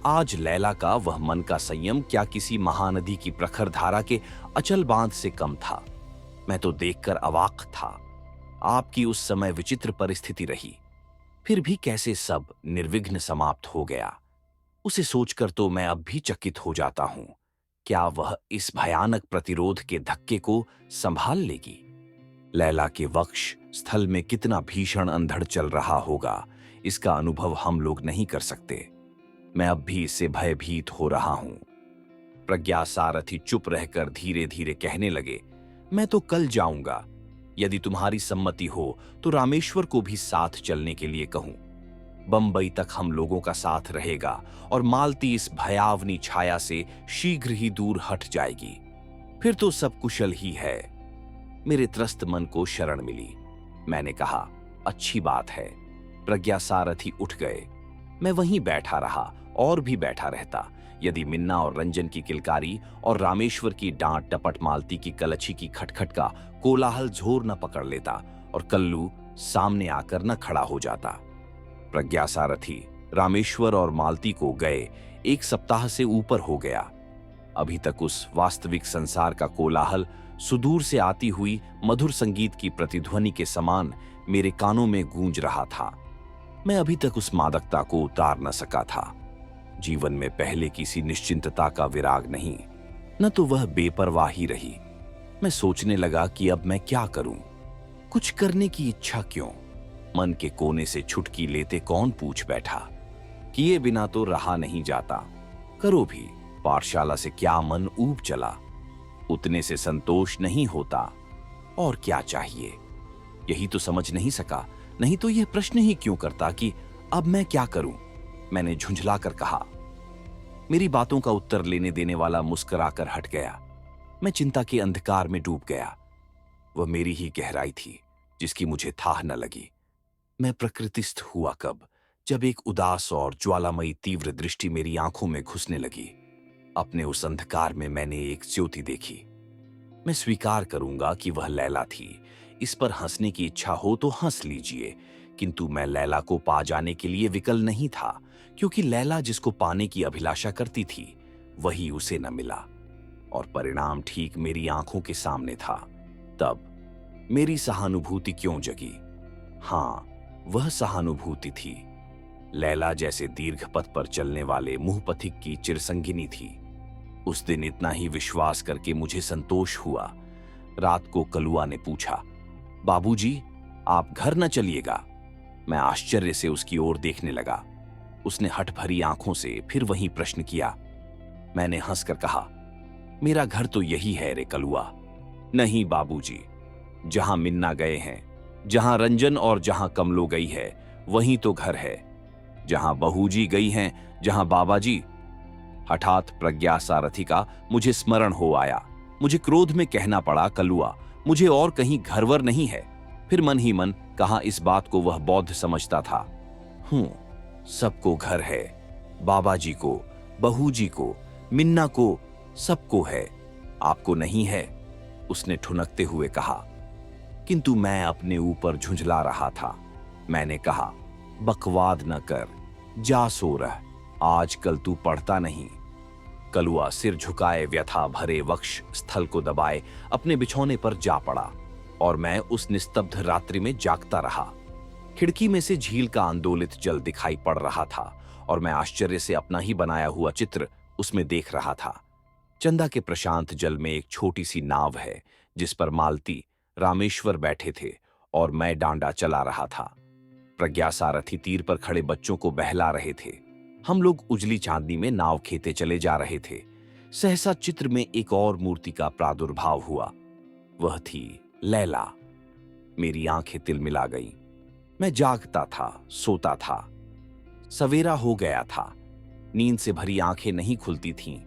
आज लैला का वह मन का संयम क्या किसी महानदी की प्रखर धारा के अचल बांध से कम था? मैं तो देखकर अवाक था। आपकी उस समय विचित्र परिस्थिति रही, फिर भी कैसे सब निर्विघ्न समाप्त हो गया, उसे सोचकर तो मैं अब भी चकित हो जाता हूं। क्या वह इस भयानक प्रतिरोध के धक्के को संभाल लेगी? लैला के वक्ष स्थल में कितना भीषण अंधड़ चल रहा होगा, इसका अनुभव हम लोग नहीं कर सकते। मैं अब भी इससे भयभीत हो रहा हूं। प्रज्ञा सारथी चुप रहकर धीरे धीरे कहने लगे, मैं तो कल जाऊंगा। यदि तुम्हारी सम्मति हो तो रामेश्वर को भी साथ चलने के लिए कहूं। बंबई तक हम लोगों का साथ रहेगा और मालती इस भयावनी छाया से शीघ्र ही दूर हट जाएगी। फिर तो सब कुशल ही है। मेरे त्रस्त मन को शरण मिली। मैंने कहा, अच्छी बात है। प्रज्ञा सारथी उठ गए। मैं वहीं बैठा रहा और भी बैठा रहता, यदि मिन्ना और रंजन की किलकारी और रामेश्वर की डांट टपट, मालती की कलछी की खटखट का कोलाहल जोर न पकड़ लेता और कल्लू सामने आकर न खड़ा हो जाता। प्रज्ञा सारथी, रामेश्वर और मालती को गए 1 सप्ताह से ऊपर हो गया। अभी तक उस वास्तविक संसार का कोलाहल सुदूर से आती हुई मधुर संगीत की प्रतिध्वनि के समान मेरे कानों में गूंज रहा था। मैं अभी तक उस मादकता को उतार न सका था। जीवन में पहले किसी निश्चिंतता का विराग नहीं, न तो वह बेपरवाही रही। मैं सोचने लगा कि अब मैं क्या करूं? कुछ करने की इच्छा क्यों? मन के कोने से छुटकी लेते कौन पूछ बैठा? किए बिना तो रहा नहीं जाता। करो भी, पाठशाला से क्या मन ऊब चला। उतने से संतोष नहीं होता, और क्या चाहिए? यही तो समझ नहीं सका, नहीं तो यह प्रश्न ही क्यों करता कि अब मैं क्या करूं? मैंने झुंझला कर कहा। मेरी बातों का उत्तर लेने देने वाला मुस्कुराकर हट गया। मैं चिंता के अंधकार में डूब गया। वह मेरी ही गहराई थी, जिसकी मुझे थाह न लगी। मैं प्रकृतिस्थ हुआ कब, जब एक उदास और ज्वालामयी तीव्र दृष्टि मेरी आंखों में घुसने लगी। अपने उस अंधकार में मैंने एक ज्योति देखी। मैं स्वीकार करूंगा कि वह लैला थी। इस पर हंसने की इच्छा हो तो हंस लीजिए, किंतु मैं लैला को पा जाने के लिए विकल नहीं था, क्योंकि लैला जिसको पाने की अभिलाषा करती थी, वही उसे न मिला, और परिणाम ठीक मेरी आंखों के सामने था। तब मेरी सहानुभूति क्यों जगी? हाँ, वह सहानुभूति थी। लैला जैसे दीर्घ पथ पर चलने वाले मुहपथिक की चिरसंगिनी थी। उस दिन इतना ही विश्वास करके मुझे संतोष हुआ। रात को कलुआ ने पूछा, बाबूजी, आप घर न चलिएगा? मैं आश्चर्य से उसकी ओर देखने लगा। उसने हठ भरी आंखों से फिर वही प्रश्न किया। मैंने हंसकर कहा, मेरा घर तो यही है रे कलुआ। नहीं बाबूजी, जहां मिन्ना गए हैं, जहां रंजन और जहां कमलो गई है, वहीं तो घर है। जहां बहूजी गई हैं, जहां बाबाजी। हठात प्रज्ञा सारथी का मुझे स्मरण हो आया। मुझे क्रोध में कहना पड़ा, कलुआ, मुझे और कहीं घरवर नहीं है। फिर मन ही मन कहा, इस बात को वह बौद्ध समझता था। सबको घर है, बाबाजी को, बहूजी को, मिन्ना को, सबको है, आपको नहीं है, उसने ठुनकते हुए कहा। किंतु मैं अपने ऊपर झुंझला रहा था। मैंने कहा, बकवाद न कर, जा सो रह, आजकल तू पढ़ता नहीं। कलुआ सिर झुकाए व्यथा भरे वक्ष स्थल को दबाए अपने बिछौने पर जा पड़ा, और मैं उस निस्तब्ध रात्रि में जागता रहा। खिड़की में से झील का आंदोलित जल दिखाई पड़ रहा था, और मैं आश्चर्य से अपना ही बनाया हुआ चित्र उसमें देख रहा था। चंदा के प्रशांत जल में एक छोटी सी नाव है, जिस पर मालती, रामेश्वर बैठे थे, और मैं डांडा चला रहा था। प्रज्ञा सारथी तीर पर खड़े बच्चों को बहला रहे थे। हम लोग उजली चांदनी में नाव खेते चले जा रहे थे। सहसा चित्र में एक और मूर्ति का प्रादुर्भाव हुआ। वह थी लैला। मेरी आंखें तिलमिला गईं। मैं जागता था, सोता था। सवेरा हो गया था। नींद से भरी आंखें नहीं खुलती थीं,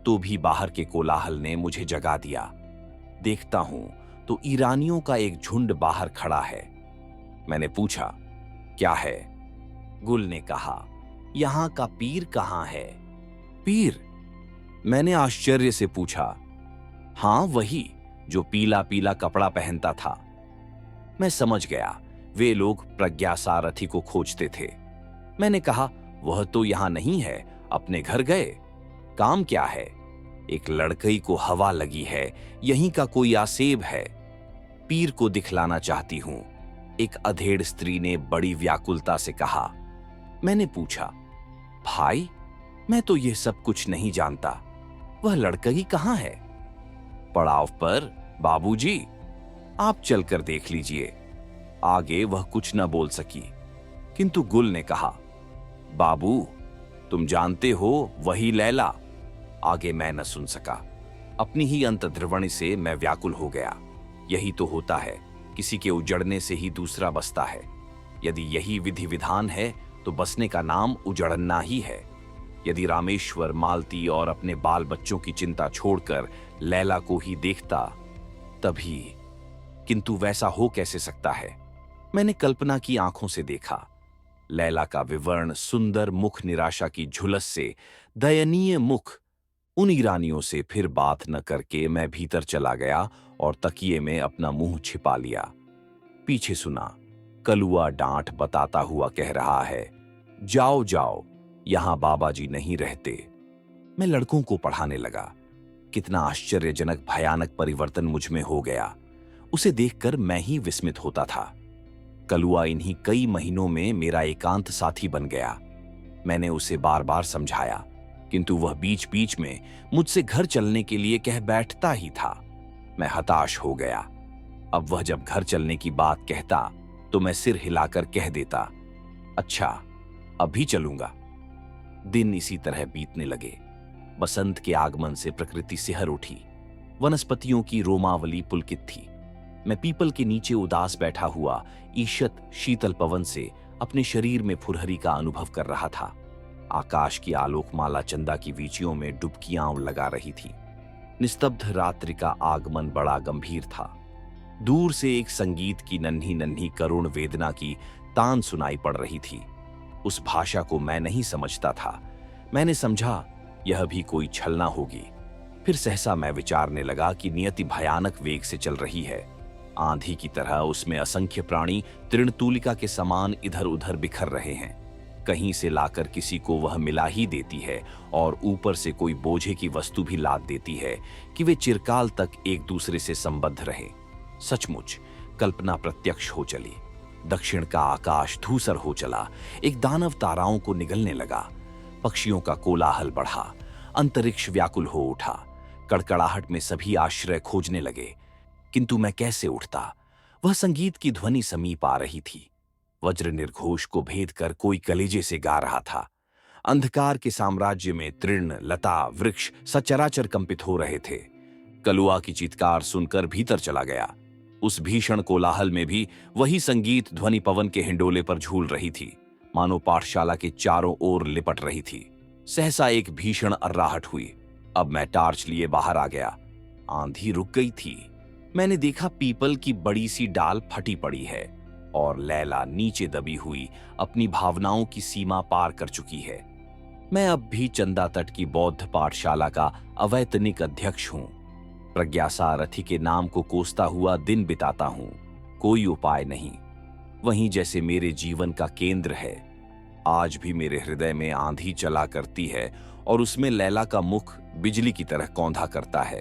तो भी बाहर के कोलाहल ने मुझे जगा दिया। देखता हूं तो ईरानियों का एक झुंड बाहर खड़ा है। मैंने पूछा, क्या है? गुल ने कहा, यहां का पीर कहां है? पीर? मैंने आश्चर्य से पूछा। हां, वही जो पीला पीला कपड़ा पहनता था। मैं समझ गया, वे लोग प्रज्ञा सारथी को खोजते थे। मैंने कहा, वह तो यहां नहीं है, अपने घर गए। काम क्या है? एक लड़कई को हवा लगी है, यहीं का कोई आसेब है। पीर को दिखलाना चाहती हूं, एक अधेड़ स्त्री ने बड़ी व्याकुलता से कहा। मैंने पूछा, भाई, मैं तो यह सब कुछ नहीं जानता। वह लड़कई कहां है? पड़ाव पर, बाबूजी, आप चलकर देख लीजिए। आगे वह कुछ न बोल सकी, किंतु गुल ने कहा, बाबू, तुम जानते हो, वही लैला। आगे मैं न सुन सका। अपनी ही अंतर्ध्रुवणी से मैं व्याकुल हो गया। यही तो होता है, किसी के उजड़ने से ही दूसरा बसता है। यदि यही विधि विधान है, तो बसने का नाम उजड़ना ही है। यदि रामेश्वर, मालती और अपने बाल बच्चों की चिंता छोड़कर लैला को ही देखता, तभी। किंतु वैसा हो कैसे सकता है? मैंने कल्पना की आंखों से देखा। लैला का विवर्ण सुंदर मुख निराशा की झुलस से दयनीय मुख। उन ईरानियों से फिर बात न करके मैं भीतर चला गया और तकिए में अपना मुंह छिपा लिया। पीछे सुना, कलुआ डांट बताता हुआ कह रहा है, जाओ जाओ, यहां बाबाजी नहीं रहते। मैं लड़कों को पढ़ाने लगा। कितना आश्चर्यजनक भयानक परिवर्तन मुझ में हो गया, उसे देखकर मैं ही विस्मित होता था। कलुआ इन्हीं कई महीनों में मेरा एकांत साथी बन गया। मैंने उसे बार बार समझाया, किंतु वह बीच बीच में मुझसे घर चलने के लिए कह बैठता ही था। मैं हताश हो गया। अब वह जब घर चलने की बात कहता तो मैं सिर हिलाकर कह देता, अच्छा, अभी चलूंगा। दिन इसी तरह बीतने लगे। बसंत के आगमन से प्रकृति सिहर उठी। वनस्पतियों की रोमावली पुलकित थी। मैं पीपल के नीचे उदास बैठा हुआ ईषत शीतल पवन से अपने शरीर में फुरहरी का अनुभव कर रहा था। आकाश की आलोकमाला चंदा की वीचियों में डुबकियां लगा रही थी। निस्तब्ध रात्रि का आगमन बड़ा गंभीर था। दूर से एक संगीत की नन्ही नन्ही करुण वेदना की तान सुनाई पड़ रही थी। उस भाषा को मैं नहीं समझता था। मैंने समझा यह भी कोई छलना होगी। फिर सहसा मैं विचारने लगा कि नियति भयानक वेग से चल रही है। आंधी की तरह उसमें असंख्य प्राणी तृणतूलिका के समान इधर उधर बिखर रहे हैं। कहीं से लाकर किसी को वह मिला ही देती है और ऊपर से कोई बोझे की वस्तु भी लाद देती है कि वे चिरकाल तक एक दूसरे से संबद्ध रहे। सचमुच कल्पना प्रत्यक्ष हो चली। दक्षिण का आकाश धूसर हो चला। एक दानव ताराओं को निगलने लगा। पक्षियों का कोलाहल बढ़ा। अंतरिक्ष व्याकुल हो उठा। कड़कड़ाहट में सभी आश्रय खोजने लगे। किंतु मैं कैसे उठता? वह संगीत की ध्वनि समीप आ रही थी। वज्र निर्घोष को भेद कर कोई कलेजे से गा रहा था। अंधकार के साम्राज्य में तृण, लता, वृक्ष सचराचर कंपित हो रहे थे। कलुआ की चीत्कार सुनकर भीतर चला गया। उस भीषण कोलाहल में भी वही संगीत ध्वनि पवन के हिंडोले पर झूल रही थी, मानो पाठशाला के चारों ओर लिपट रही थी। सहसा एक भीषण अर्राहट हुई। अब मैं टार्च लिए बाहर आ गया। आंधी रुक गई थी। मैंने देखा पीपल की बड़ी सी डाल फटी पड़ी है और लैला नीचे दबी हुई अपनी भावनाओं की सीमा पार कर चुकी है। मैं अब भी चंदा तट की बौद्ध पाठशाला का अवैतनिक अध्यक्ष हूं। प्रज्ञासारथी के नाम को कोसता हुआ दिन बिताता हूं। कोई उपाय नहीं। वहीं जैसे मेरे जीवन का केंद्र है, आज भी मेरे हृदय में आंधी चला करती है और उसमें लैला का मुख बिजली की तरह कौंधा करता है।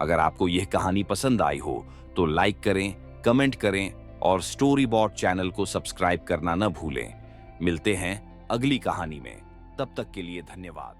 अगर आपको यह कहानी पसंद आई हो तो लाइक करें, कमेंट करें और स्टोरी बॉट चैनल को सब्सक्राइब करना न भूलें। मिलते हैं अगली कहानी में। तब तक के लिए धन्यवाद।